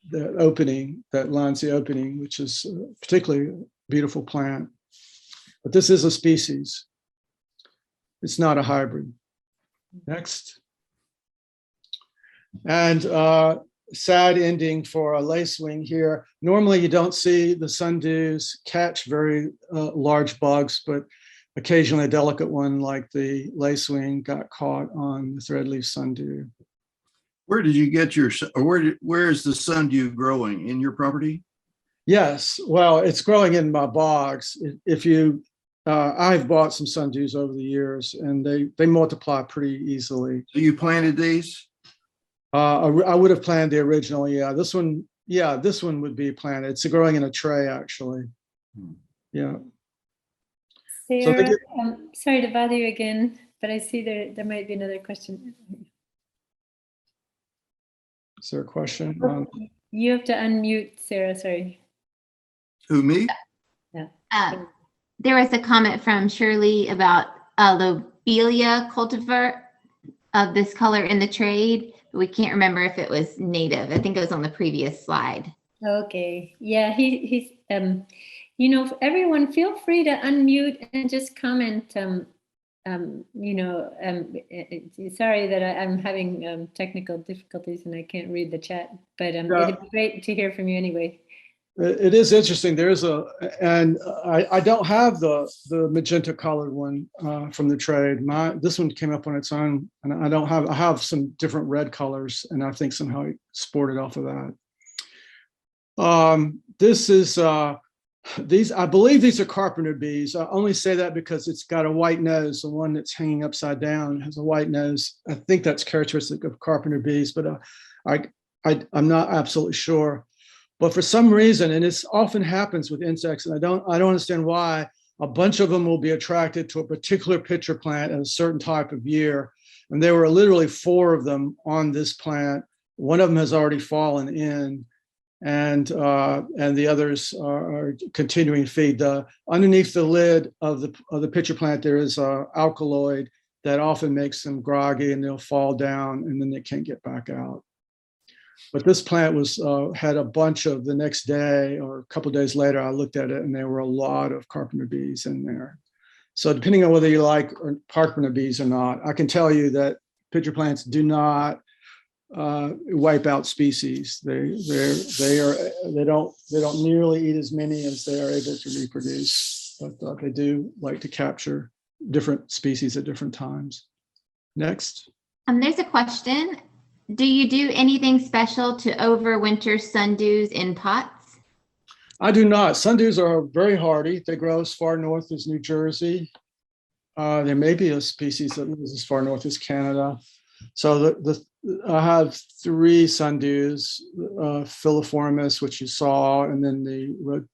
that opening that lines the opening, which is particularly a beautiful plant. But this is a species. It's not a hybrid. Next. And sad ending for a lacewing here. Normally, you don't see the sundews catch very large bugs, but occasionally a delicate one like the lacewing got caught on the threadleaf sundew. Where did you get where is the sundew growing? In your property? Yes, well, it's growing in my bogs. If you, I've bought some sundews over the years, and they multiply pretty easily. So you planted these? I would have planted the original. Yeah, this one would be planted. It's growing in a tray, actually. Yeah. Sarah, sorry to bother you again, but I see there might be another question. Is there a question? You have to unmute, Sarah, sorry. Who, me? Yeah. There was a comment from Shirley about lobelia cultivar of this color in the trade. We can't remember if it was native. I think it was on the previous slide. Okay. Yeah, he's you know, everyone feel free to unmute and just comment. You know, sorry that I'm having technical difficulties and I can't read the chat, but it'd be great to hear from you anyway. It is interesting. There's and I don't have the magenta colored one from the trade. This one came up on its own, and I have some different red colors, and I think somehow it sported off of that. This is I believe these are carpenter bees. I only say that because it's got a white nose. The one that's hanging upside down has a white nose. I think that's characteristic of carpenter bees, but I'm not absolutely sure. But for some reason, and this often happens with insects, and I don't understand why, a bunch of them will be attracted to a particular pitcher plant at a certain type of year. And there were literally 4 of them on this plant. One of them has already fallen in, and the others are continuing to feed. Underneath the lid of the pitcher plant, there is an alkaloid that often makes them groggy, and they'll fall down, and then they can't get back out. But this plant had a bunch of, the next day or a couple of days later, I looked at it and there were a lot of carpenter bees in there. So depending on whether you like carpenter bees or not, I can tell you that pitcher plants do not wipe out species. They don't nearly eat as many as they are able to reproduce, but they do like to capture different species at different times. Next. There's a question. Do you do anything special to overwinter sundews in pots? I do not. Sundews are very hardy. They grow as far north as New Jersey. There may be a species that lives as far north as Canada. So I have 3 sundews, filiformis, which you saw, and then the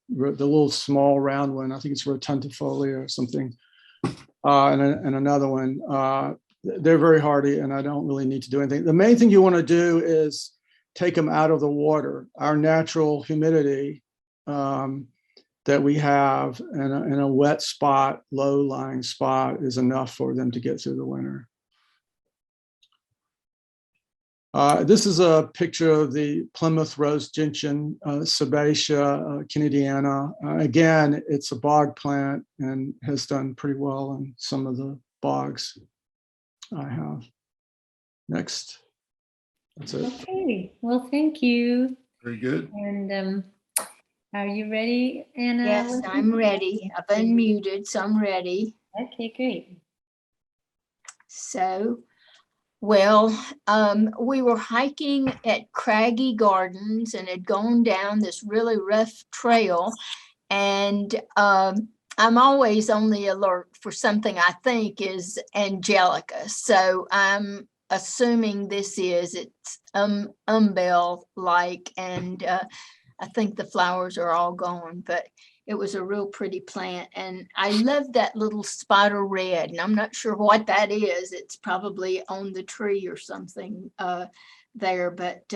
little small round one. I think it's rotundifolia or something, and another one. They're very hardy, and I don't really need to do anything. The main thing you want to do is take them out of the water. Our natural humidity that we have in a wet spot, low-lying spot, is enough for them to get through the winter. This is a picture of the Plymouth rose gentian, Sebacia Kennediana. Again, it's a bog plant and has done pretty well in some of the bogs I have. Next. That's it. Okay. Well, thank you. Very good. And are you ready, Anna? Yes, I'm ready. I've unmuted, so I'm ready. Okay, great. So, well, we were hiking at Craggy Gardens and had gone down this really rough trail, and I'm always on the alert for something I think is Angelica. So I'm assuming it's umbel-like, and I think the flowers are all gone, but it was a real pretty plant. And I love that little spider red, and I'm not sure what that is. It's probably on the tree or something there, but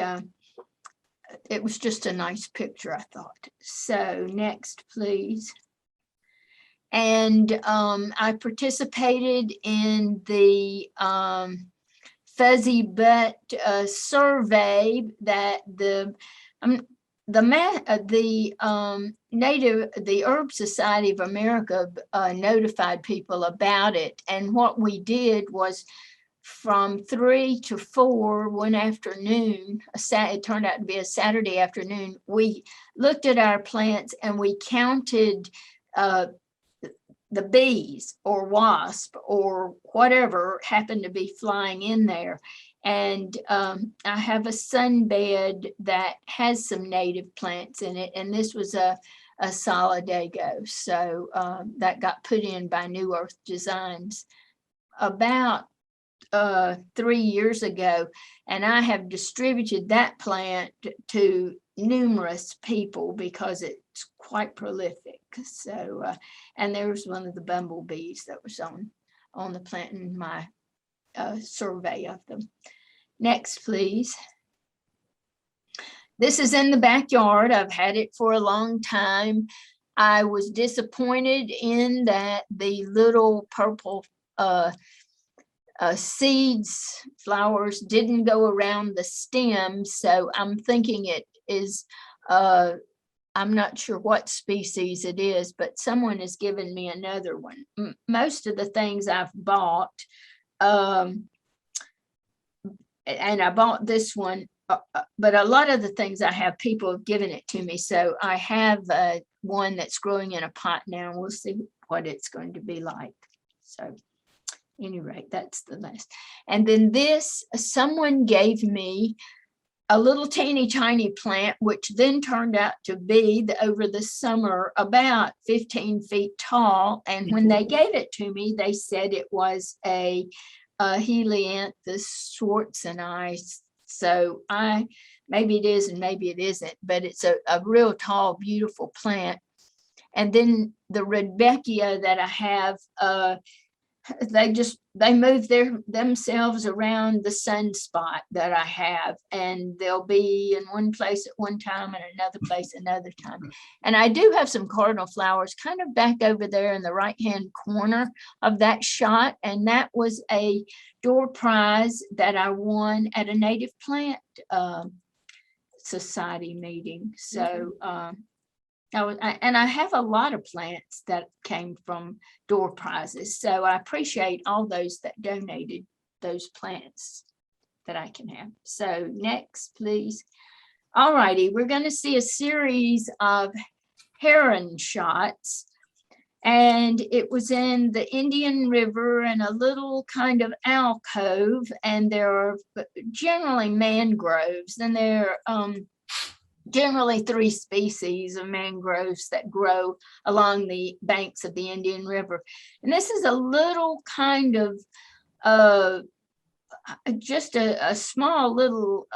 it was just a nice picture, I thought. So next, please. And I participated in the fuzzy butt survey that the Herb Society of America notified people about it. And what we did was from 3 to 4 one afternoon, it turned out to be a Saturday afternoon, we looked at our plants and we counted the bees or wasp or whatever happened to be flying in there. And I have a sunbed that has some native plants in it, and this was a solidago. So that got put in by New Earth Designs about 3 years ago, and I have distributed that plant to numerous people because it's quite prolific. So and there's one of the bumblebees that was on the plant in my survey of them. Next, please. This is in the backyard. I've had it for a long time. I was disappointed in that the little purple seeds, flowers didn't go around the stem. So I'm thinking it is, I'm not sure what species it is, but someone has given me another one. Most of the things I've bought, and I bought this one, but a lot of the things I have, people have given it to me. So I have one that's growing in a pot now, and we'll see what it's going to be like. So any rate, that's the last. And then this, someone gave me a little teeny tiny plant, which then turned out to be over the summer about 15 feet tall. And when they gave it to me, they said it was a Helianthus schwartzeni. So maybe it is and maybe it isn't, but it's a real tall, beautiful plant. And then the Rudbeckia that I have, they move themselves around the sunspot that I have, and they'll be in one place at one time and another place another time. And I do have some cardinal flowers kind of back over there in the right hand corner of that shot, and that was a door prize that I won at a native plant society meeting. So I have a lot of plants that came from door prizes. So I appreciate all those that donated those plants that I can have. So next, please. All righty, we're going to see a series of heron shots. And it was in the Indian River in a little kind of alcove. And there are generally mangroves, and there are generally 3 species of mangroves that grow along the banks of the Indian River. And this is a little kind of just a small little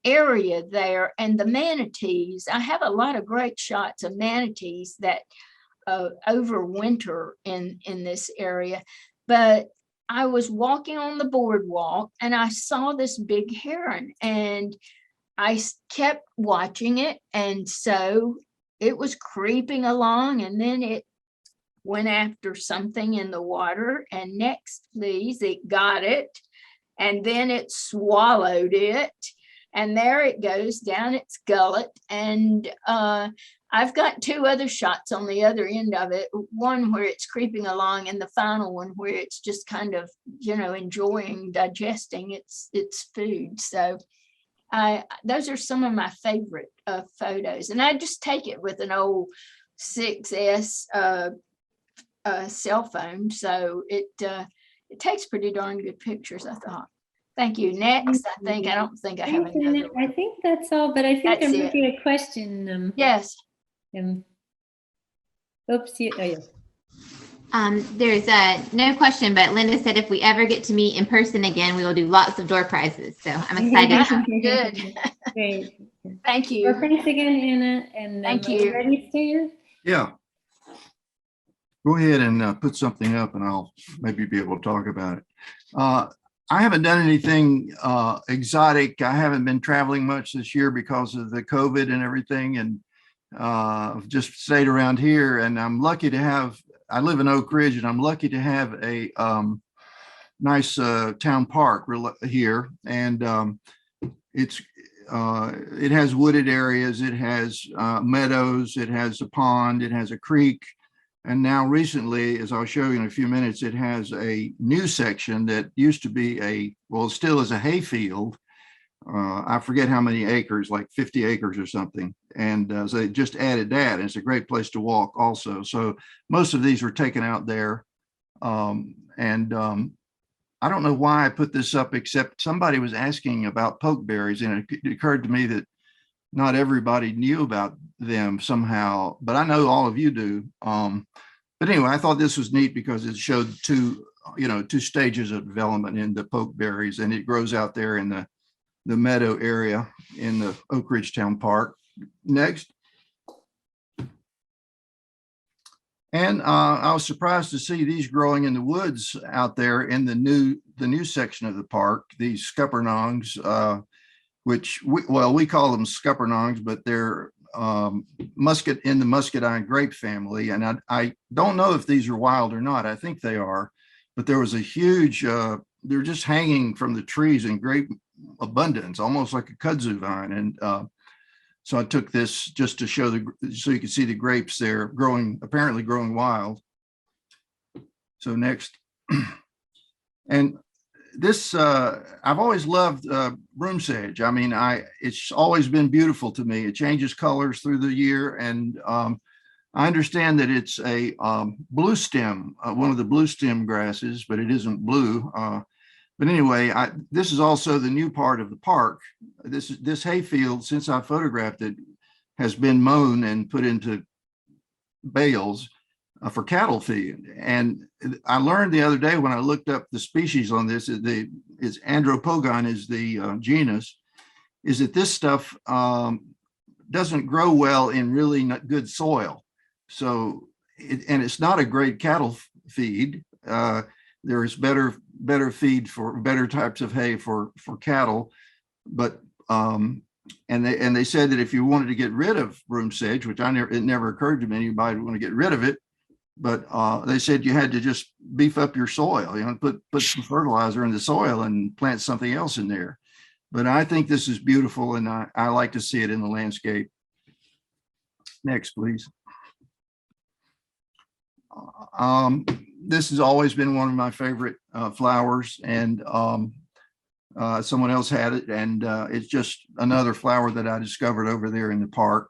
area there. And the manatees, I have a lot of great shots of manatees that overwinter in this area. But I was walking on the boardwalk and I saw this big heron, and I kept watching it, and so it was creeping along, and then it went after something in the water. And next, please, it got it, and then it swallowed it, and there it goes down its gullet. And I've got 2 other shots on the other end of it, one where it's creeping along, and the final one where it's just kind of, enjoying digesting its food. So those are some of my favorite photos, and I just take it with an old 6S cell phone, so it takes pretty darn good pictures, I thought. Thank you. Next, I don't think I have another one. I think that's all, but I think That's there might be a question. Yes. Oops. Yes. There's no question, but Linda said if we ever get to meet in person again, we will do lots of door prizes. So I'm excited. Good. Great. Thank you. Well, thanks again, Anna. And Thank are you. ready, Stan? Yeah. Go ahead and put something up and I'll maybe be able to talk about it. I haven't done anything exotic. I haven't been traveling much this year because of the COVID and everything, and I've just stayed around here, and I'm lucky to have, I live in Oak Ridge, and I'm lucky to have a nice town park here. And it has wooded areas, it has meadows, it has a pond, it has a creek. And now recently, as I'll show you in a few minutes, it has a new section that used to be well, it still is a hay field. I forget how many acres, like 50 acres or something. And so they just added that. And it's a great place to walk also. So most of these were taken out there. I don't know why I put this up, except somebody was asking about pokeberries, and it occurred to me that not everybody knew about them somehow, but I know all of you do. But anyway, I thought this was neat because it showed two stages of development in the pokeberries, and it grows out there in the meadow area in the Oak Ridge Town Park. Next. And I was surprised to see these growing in the woods out there in the new section of the park, these scuppernongs, which we call them scuppernongs, but they're in the muscadine grape family. And I don't know if these are wild or not. I think they are, but there was a huge, they're just hanging from the trees in great abundance, almost like a kudzu vine. And so I took this just to show so you can see the grapes there apparently growing wild. So next. And this, I've always loved broom sedge. I mean, it's always been beautiful to me. It changes colors through the year. And I understand that it's a blue stem, one of the blue stem grasses, but it isn't blue. But anyway, this is also the new part of the park. This hayfield, since I photographed it, has been mown and put into bales for cattle feed. And I learned the other day when I looked up the species on this, is Andropogon is the genus, is that this stuff doesn't grow well in really not good soil. So, and it's not a great cattle feed. There is better feed for better types of hay for cattle, but and they said that if you wanted to get rid of broom sedge, which it never occurred to me anybody would want to get rid of it, but they said you had to just beef up your soil, put some fertilizer in the soil and plant something else in there. But I think this is beautiful, and I like to see it in the landscape. Next, please. This has always been one of my favorite flowers, and someone else had it, and it's just another flower that I discovered over there in the park.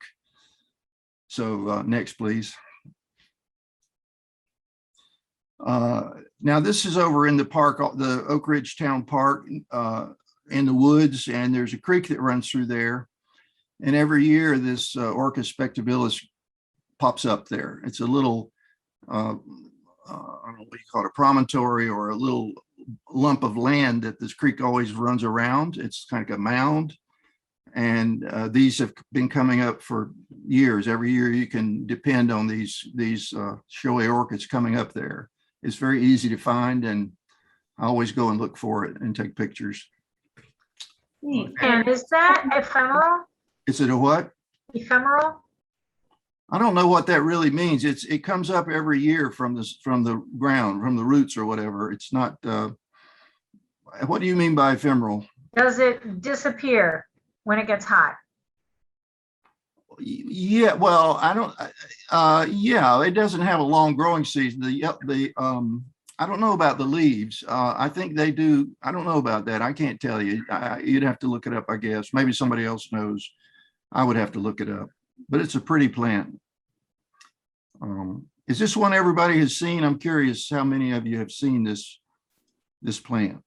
So next, please. Now this is over in the park, the Oak Ridge Town Park, in the woods, and there's a creek that runs through there. And every year this Orchis spectabilis pops up there. It's a little, I don't know what you call it, a promontory or a little lump of land that this creek always runs around. It's kind of like a mound. And these have been coming up for years. Every year you can depend on these showy orchids coming up there. It's very easy to find, and I always go and look for it and take pictures. And is that ephemeral? Is it a what? Ephemeral? I don't know what that really means. It comes up every year from the ground, from the roots or whatever. It's not. What do you mean by ephemeral? Does it disappear when it gets hot? Yeah, well, I don't. Yeah, it doesn't have a long growing season. I don't know about the leaves. I think they do. I don't know about that. I can't tell you. You'd have to look it up, I guess. Maybe somebody else knows. I would have to look it up. But it's a pretty plant. Is this one everybody has seen? I'm curious how many of you have seen this plant.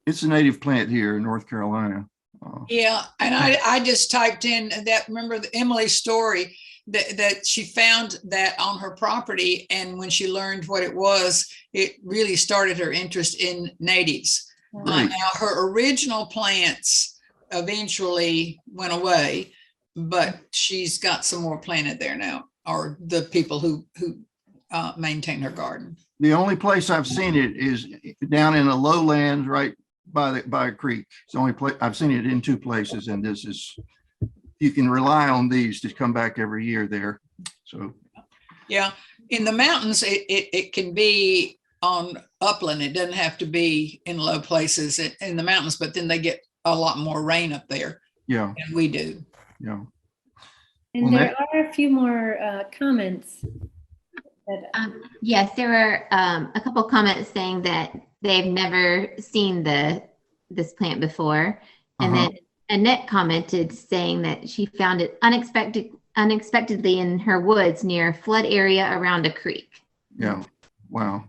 It's a native plant here in North Carolina. Yeah, and I just typed in that, remember Emily's story that she found that on her property, and when she learned what it was, it really started her interest in natives. Right. Now her original plants eventually went away, but she's got some more planted there now, or the people who maintain her garden. The only place I've seen it is down in the lowlands, right by a creek. It's the only place I've seen it in two places, and this is, you can rely on these to come back every year there. So yeah, in the mountains it can be on upland. It doesn't have to be in low places in the mountains, but then they get a lot more rain up there. Yeah, than we do. Yeah. And there are a few more comments. Yes, there were a couple comments saying that they've never seen this plant before. And Uh-huh. then Annette commented saying that she found it unexpectedly in her woods near a flood area around a creek. Yeah. Wow.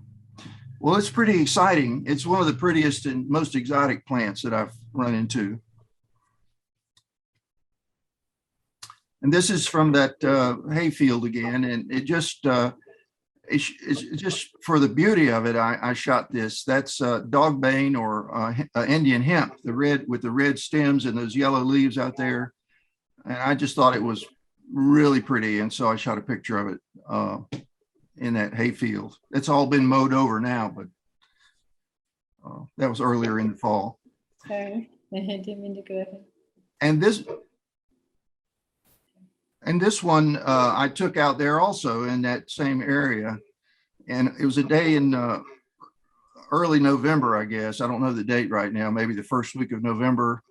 Well, it's pretty exciting. It's one of the prettiest and most exotic plants that I've run into. And this is from that hayfield again, and it just it's just for the beauty of it. I shot this. That's dogbane or Indian hemp, the red with the red stems and those yellow leaves out there. And I just thought it was really pretty, and so I shot a picture of it in that hayfield. It's all been mowed over now, but that was earlier in the fall. Sorry, I didn't mean to go ahead. And this one I took out there also in that same area. And it was a day in early November, I guess. I don't know the date right now, maybe the first week of November.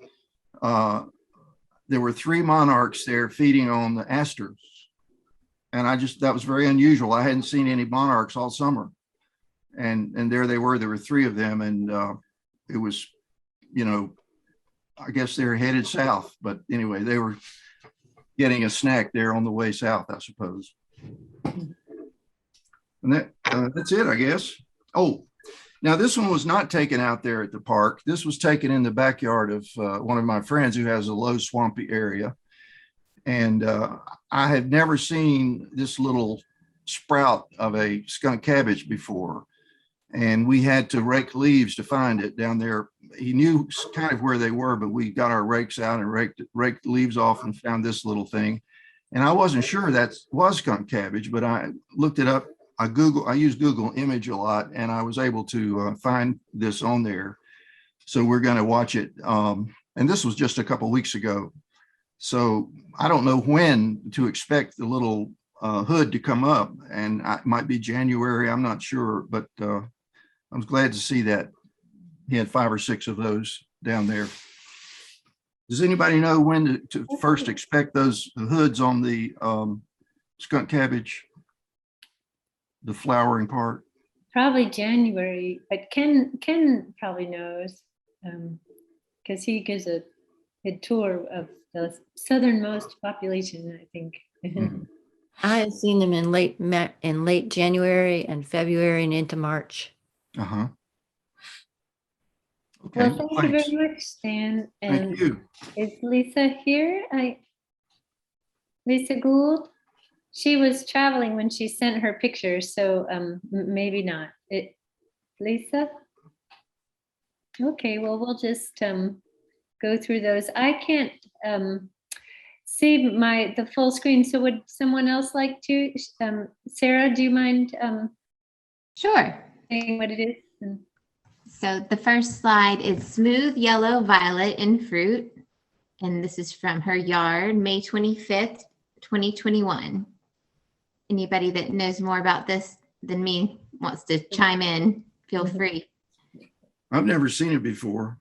There were 3 monarchs there feeding on the asters. And that was very unusual. I hadn't seen any monarchs all summer. And there they were. There were 3 of them. And it was, I guess they're headed south. But anyway, they were getting a snack there on the way south, I suppose. And that's it, I guess. Oh, now this one was not taken out there at the park. This was taken in the backyard of one of my friends who has a low swampy area. And I had never seen this little sprout of a skunk cabbage before. And we had to rake leaves to find it down there. He knew kind of where they were, but we got our rakes out and raked leaves off and found this little thing. And I wasn't sure that was skunk cabbage, but I looked it up. I use Google image a lot, and I was able to find this on there. So we're going to watch it. And this was just a couple of weeks ago. So I don't know when to expect the little hood to come up, and it might be January. I'm not sure, but I was glad to see that he had 5 or 6 of those down there. Does anybody know when to first expect those hoods on the skunk cabbage, the flowering part? Probably January, but Ken probably knows because he gives a tour of the southernmost population, I think. Mhm. I have seen them in late January and February and into March. Uh-huh. Okay. Well, thank you very much, Stan. And Thank you. is Lisa here? Lisa Gould? She was traveling when she sent her pictures, so maybe not. Lisa? Okay, well, we'll just go through those. I can't see the full screen, so would someone else like to? Sarah, do you mind Sure. saying what it is? So the first slide is smooth yellow violet in fruit. And this is from her yard, May 25th, 2021. Anybody that knows more about this than me wants to chime in, feel free. I've never seen it before.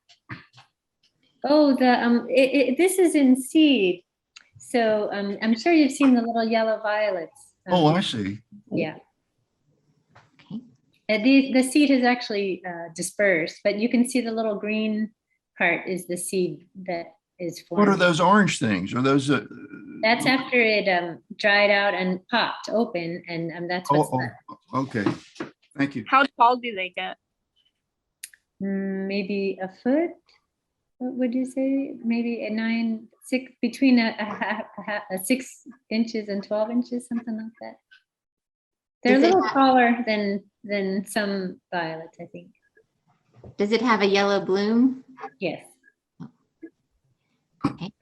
Oh, this is in seed. So I'm sure you've seen the little yellow violets. Oh, I see. Yeah. Okay. The seed has actually dispersed, but you can see the little green part is the seed that is formed. What are those orange things? Are those? That's after it dried out and popped open, and that's what's left. Okay. Thank you. How tall do they get? Maybe a foot. What would you say? Maybe between a 6 inches and 12 inches, something like that. They're a little taller than some violets, I think. Does it have a yellow bloom? Yes. Okay.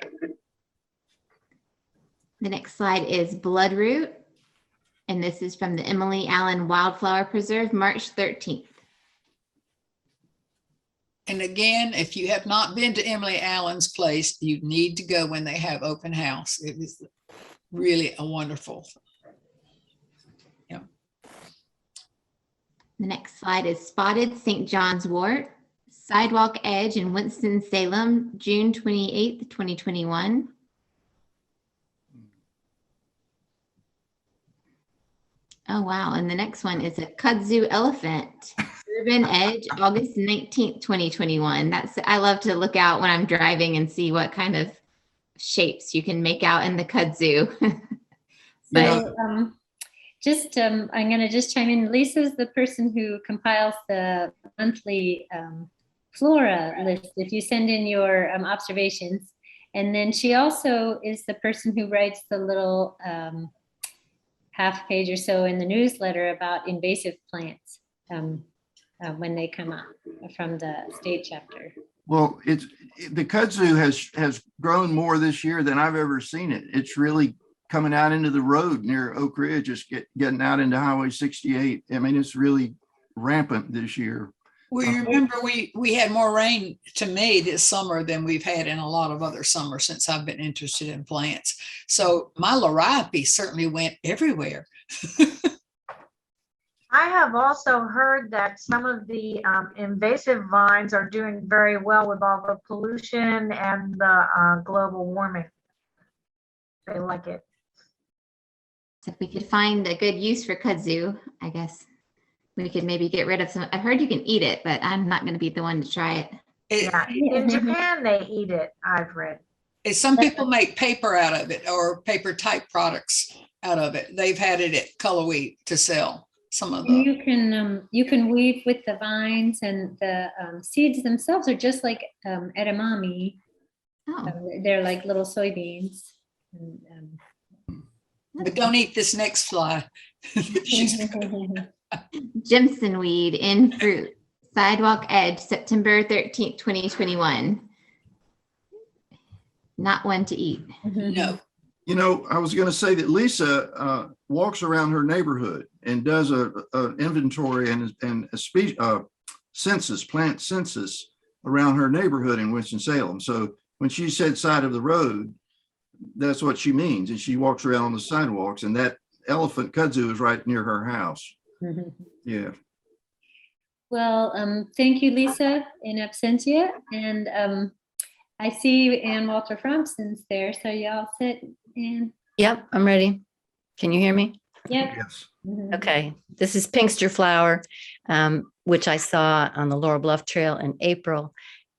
The next slide is bloodroot. And this is from the Emily Allen Wildflower Preserve, March 13th. And again, if you have not been to Emily Allen's place, you need to go when they have open house. It is really a wonderful. Yeah. The next slide is spotted St. John's wort, sidewalk edge in Winston-Salem, June 28th, 2021. Oh, wow. And the next one is a kudzu elephant. Urban Edge, August 19th, 2021. I love to look out when I'm driving and see what kind of shapes you can make out in the kudzu. So, I'm going to just chime in. Lisa's the person who compiles the monthly flora list if you send in your observations. And then she also is the person who writes the little half page or so in the newsletter about invasive plants when they come up from the state chapter. Well, the kudzu has grown more this year than I've ever seen it. It's really coming out into the road near Oak Ridge, just getting out into Highway 68. I mean, it's really rampant this year. Well, you remember we had more rain to me this summer than we've had in a lot of other summers since I've been interested in plants. So my liriope certainly went everywhere. I have also heard that some of the invasive vines are doing very well with all the pollution and the global warming. They like it. So if we could find a good use for kudzu, I guess we could maybe get rid of some. I've heard you can eat it, but I'm not going to be the one to try it. Yeah, in Japan they eat it, I've read. Some people make paper out of it or paper type products out of it. They've had it at Color Week to sell some of them. You can weave with the vines, and the seeds themselves are just like edamame. Oh. They're like little soybeans. But don't eat this next fly. Jimson weed in fruit. Sidewalk edge, September 13th, 2021. Not one to eat. No. You know, I was going to say that Lisa walks around her neighborhood and does a inventory and a plant census around her neighborhood in Winston-Salem. So when she said side of the road, that's what she means. And she walks around on the sidewalks, and that elephant kudzu is right near her house. Yeah. Well, thank you, Lisa, in absentia. And I see Ann Walter Fromson's there. So y'all sit and. Yep, I'm ready. Can you hear me? Yep. Yes. Okay, this is Pinkster flower, which I saw on the Laurel Bluff Trail in April.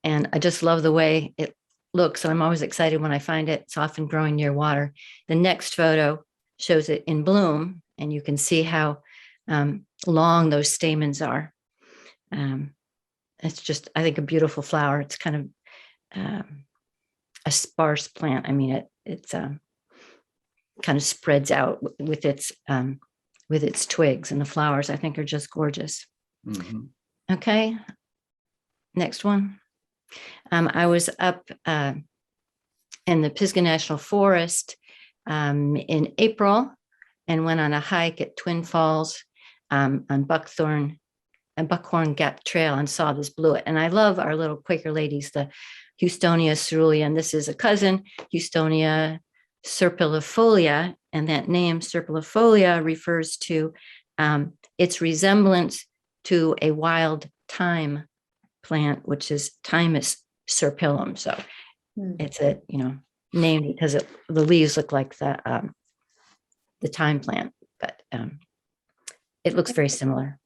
And I just love the way it looks. And I'm always excited when I find it. It's often growing near water. The next photo shows it in bloom, and you can see how long those stamens are. It's just, I think, a beautiful flower. It's kind of a sparse plant. I mean, it's kind of spreads out with its twigs, and the flowers, I think, are just gorgeous. Mm-hmm. Okay, next one. I was up in the Pisgah National Forest in April and went on a hike at Twin Falls on Buckhorn Gap Trail and saw this blewit. And I love our little Quaker ladies, the Houstonia cerulean, and this is a cousin, Houstonia serpillifolia, and that name serpillifolia refers to its resemblance to a wild thyme plant, which is Thymus serpillum. So it's named because the leaves look like the thyme plant, but it looks very similar.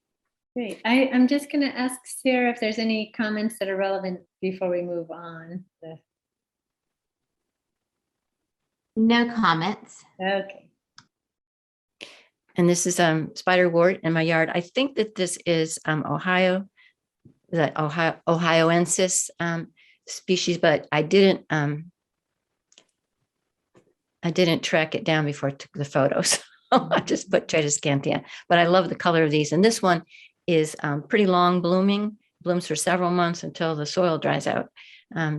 Great. I'm just going to ask Sarah if there's any comments that are relevant before we move on. No comments. Okay. And this is spiderwort in my yard. I think that this is Ohioensis species, but I didn't track it down before I took the photos. I just put Tradescantia, but I love the color of these. And this one is pretty long blooming, blooms for several months until the soil dries out.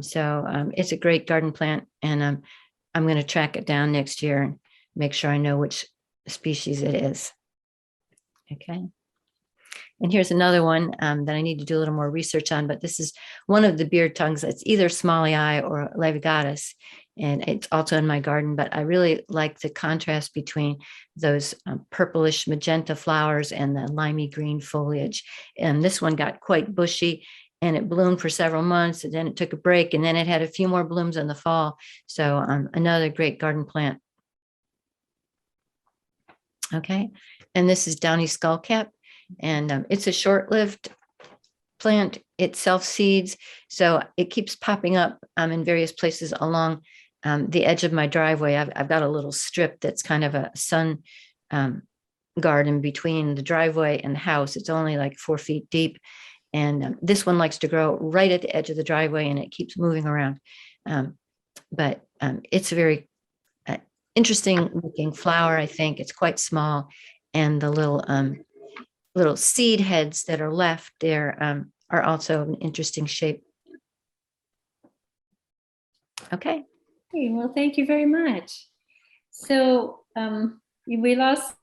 So it's a great garden plant, and I'm going to track it down next year and make sure I know which species it is. Okay. And here's another one that I need to do a little more research on, but this is one of the beard tongues. It's either Smallii or levigatus, and it's also in my garden, but I really like the contrast between those purplish magenta flowers and the limey green foliage. And this one got quite bushy, and it bloomed for several months, and then it took a break, and then it had a few more blooms in the fall. So another great garden plant. Okay, and this is downy skullcap, and it's a short-lived plant. It self-seeds, so it keeps popping up in various places along the edge of my driveway. I've got a little strip that's kind of a sun garden between the driveway and the house. It's only like 4 feet deep, and this one likes to grow right at the edge of the driveway, and it keeps moving around. But it's a very interesting looking flower. I think it's quite small, and the little seed heads that are left there are also an interesting shape. Okay. Okay, well, thank you very much. So we lost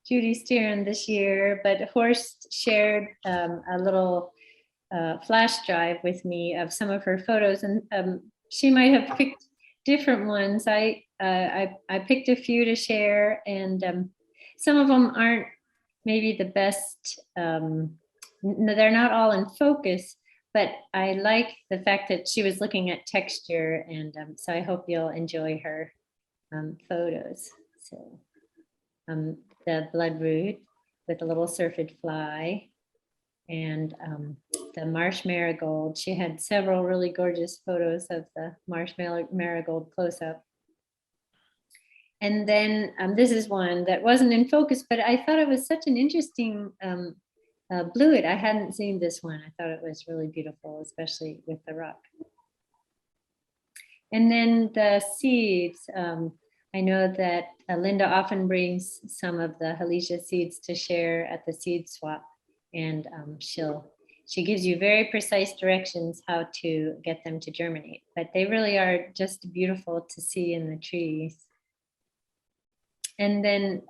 Judy Steeren this year, but Horst shared a little flash drive with me of some of her photos, and she might have picked different ones. I picked a few to share, and some of them aren't maybe the best. They're not all in focus, but I like the fact that she was looking at texture, and so I hope you'll enjoy her photos. So the bloodroot with a little syrphid fly, and the marsh marigold. She had several really gorgeous photos of the marsh marigold close up. And then this is one that wasn't in focus, but I thought it was such an interesting bluet. I hadn't seen this one. I thought it was really beautiful, especially with the rock. And then the seeds. I know that Linda often brings some of the Halesia seeds to share at the seed swap, and she gives you very precise directions how to get them to germinate, but they really are just beautiful to see in the trees. And then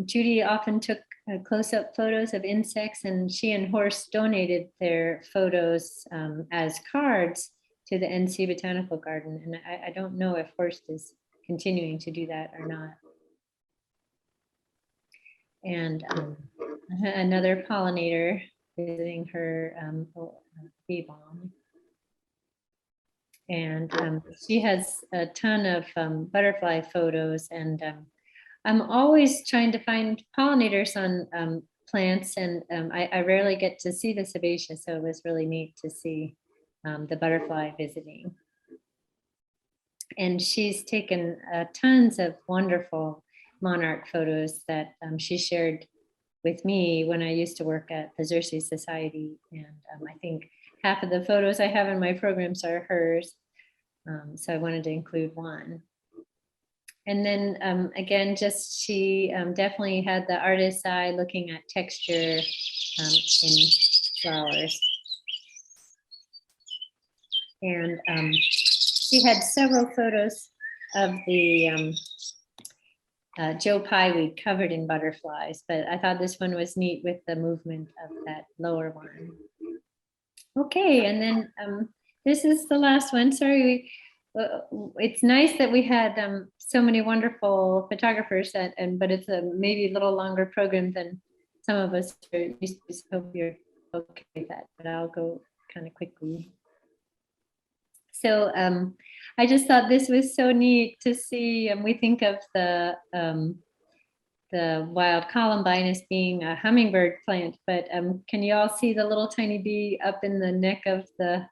Judy often took close-up photos of insects, and she and Horst donated their photos as cards to the NC Botanical Garden. And I don't know if Horst is continuing to do that or not. And another pollinator visiting her bee balm. And she has a ton of butterfly photos, and I'm always trying to find pollinators on plants, and I rarely get to see the Sebaceous, so it was really neat to see the butterfly visiting. And she's taken tons of wonderful monarch photos that she shared with me when I used to work at the Xerces Society. And I think half of the photos I have in my programs are hers. So I wanted to include one. And then again, just she definitely had the artist's eye looking at texture in flowers. And she had several photos of the Joe Pye weed covered in butterflies, but I thought this one was neat with the movement of that lower one. Okay, and then this is the last one. Sorry, it's nice that we had so many wonderful photographers, but it's a maybe a little longer program than some of us are used to. So hope you're okay with that, but I'll go kind of quickly. So I just thought this was so neat to see. We think of the wild columbine as being a hummingbird plant, but can you all see the little tiny bee up in the neck of the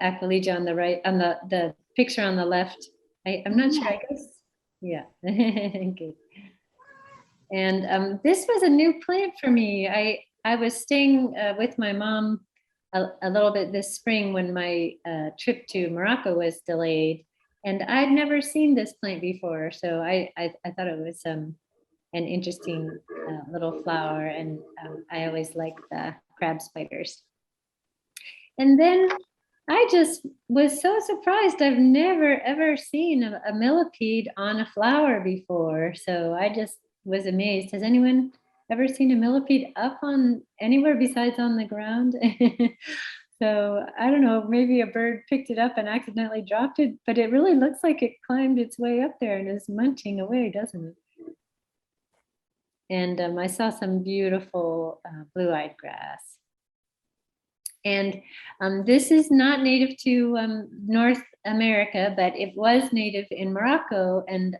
Aquilegia on the right, on the picture on the left? I'm not sure, I guess. Yeah. Okay. And this was a new plant for me. I was staying with my mom a little bit this spring when my trip to Morocco was delayed, and I'd never seen this plant before. So I thought it was an interesting little flower, and I always like the crab spiders. And then I just was so surprised. I've never ever seen a millipede on a flower before. So I just was amazed. Has anyone ever seen a millipede up on anywhere besides on the ground? So I don't know, maybe a bird picked it up and accidentally dropped it, but it really looks like it climbed its way up there and is munching away, doesn't it? And I saw some beautiful blue-eyed grass. And this is not native to North America, but it was native in Morocco. And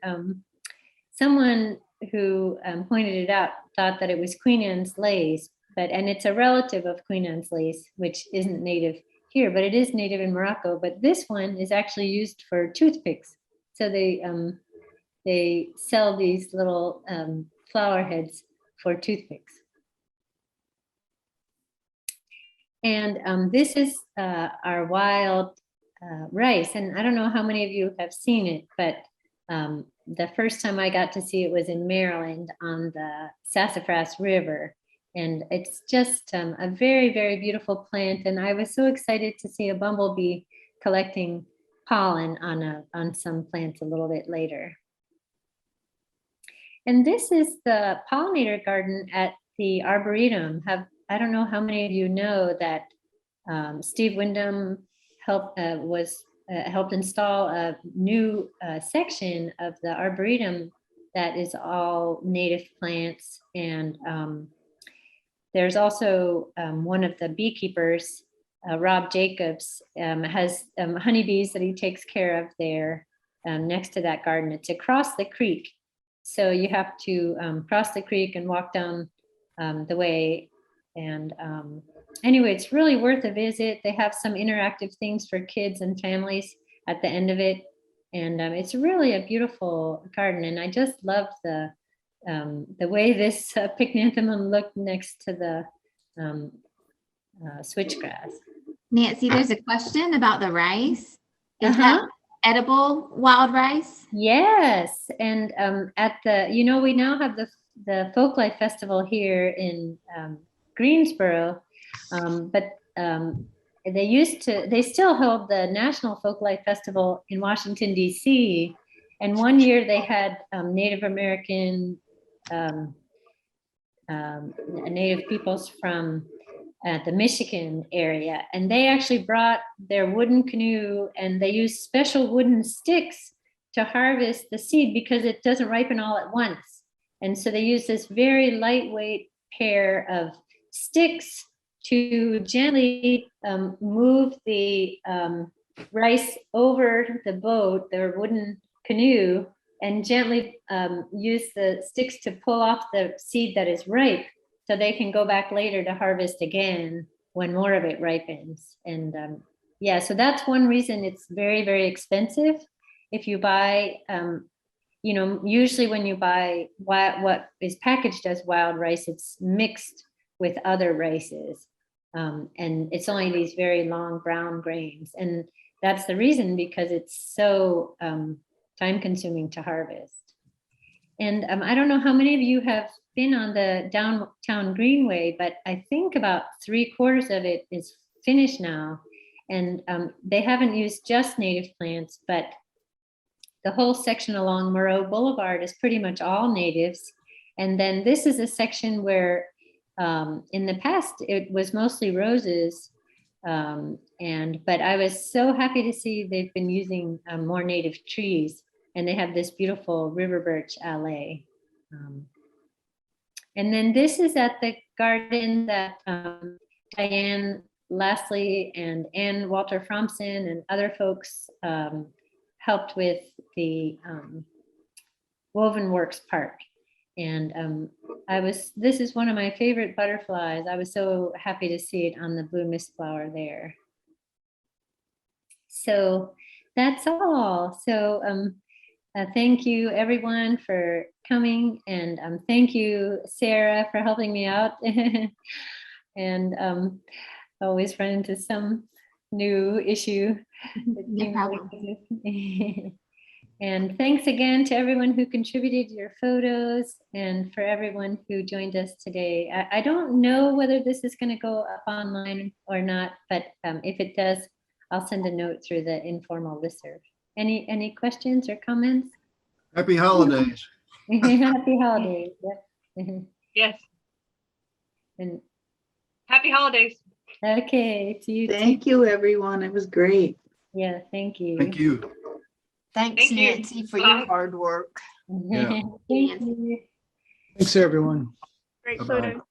someone who pointed it out thought that it was Queen Anne's lace, and it's a relative of Queen Anne's lace, which isn't native here, but it is native in Morocco. But this one is actually used for toothpicks. So they sell these little flower heads for toothpicks. And this is our wild rice. And I don't know how many of you have seen it, but the first time I got to see it was in Maryland on the Sassafras River. And it's just a very, very beautiful plant. And I was so excited to see a bumblebee collecting pollen on some plants a little bit later. And this is the pollinator garden at the Arboretum. I don't know how many of you know that Steve Wyndham helped install a new section of the Arboretum that is all native plants. And there's also one of the beekeepers, Rob Jacobs, has honeybees that he takes care of there next to that garden. It's across the creek. So you have to cross the creek and walk down the way. And anyway, it's really worth a visit. They have some interactive things for kids and families at the end of it. And it's really a beautiful garden. And I just love the way this pycnanthemum looked next to the switchgrass. Nancy, there's a question about the rice. Is that edible wild rice? Yes. And at the, we now have the Folklife Festival here in Greensboro, but they still held the National Folklife Festival in Washington, D.C. And one year they had Native American, Native peoples from the Michigan area. And they actually brought their wooden canoe and they used special wooden sticks to harvest the seed because it doesn't ripen all at once. And so they use this very lightweight pair of sticks to gently move the rice over the boat, their wooden canoe, and gently use the sticks to pull off the seed that is ripe so they can go back later to harvest again when more of it ripens. And yeah, so that's one reason it's very, very expensive. If you buy, usually when you buy what is packaged as wild rice, it's mixed with other rices. And it's only these very long brown grains. And that's the reason, because it's so time consuming to harvest. And I don't know how many of you have been on the downtown Greenway, but I think about 3/4 of it is finished now. And they haven't used just native plants, but the whole section along Moreau Boulevard is pretty much all natives. And then this is a section where in the past it was mostly roses. But I was so happy to see they've been using more native trees, and they have this beautiful river birch alley. And then this is at the garden that Diane Lastly and Ann Walter Fromson and other folks helped with the Woven Works Park. And this is one of my favorite butterflies. I was so happy to see it on the blue mist flower there. So that's all. So thank you everyone for coming, and thank you, Sarah, for helping me out. And always run into some new issue. No problem. And thanks again to everyone who contributed your photos, and for everyone who joined us today. I don't know whether this is going to go up online or not, but if it does, I'll send a note through the informal listserv. Any questions or comments? Happy holidays. Happy holidays. Yep. Yes. And happy holidays. okay, to you. Thank you, everyone. It was great. Yeah, thank you. Thank you. Thanks, Thank you. Nancy, for Bye. your hard work. Yeah. Thank you. Thanks, everyone. Great Bye-bye. photo.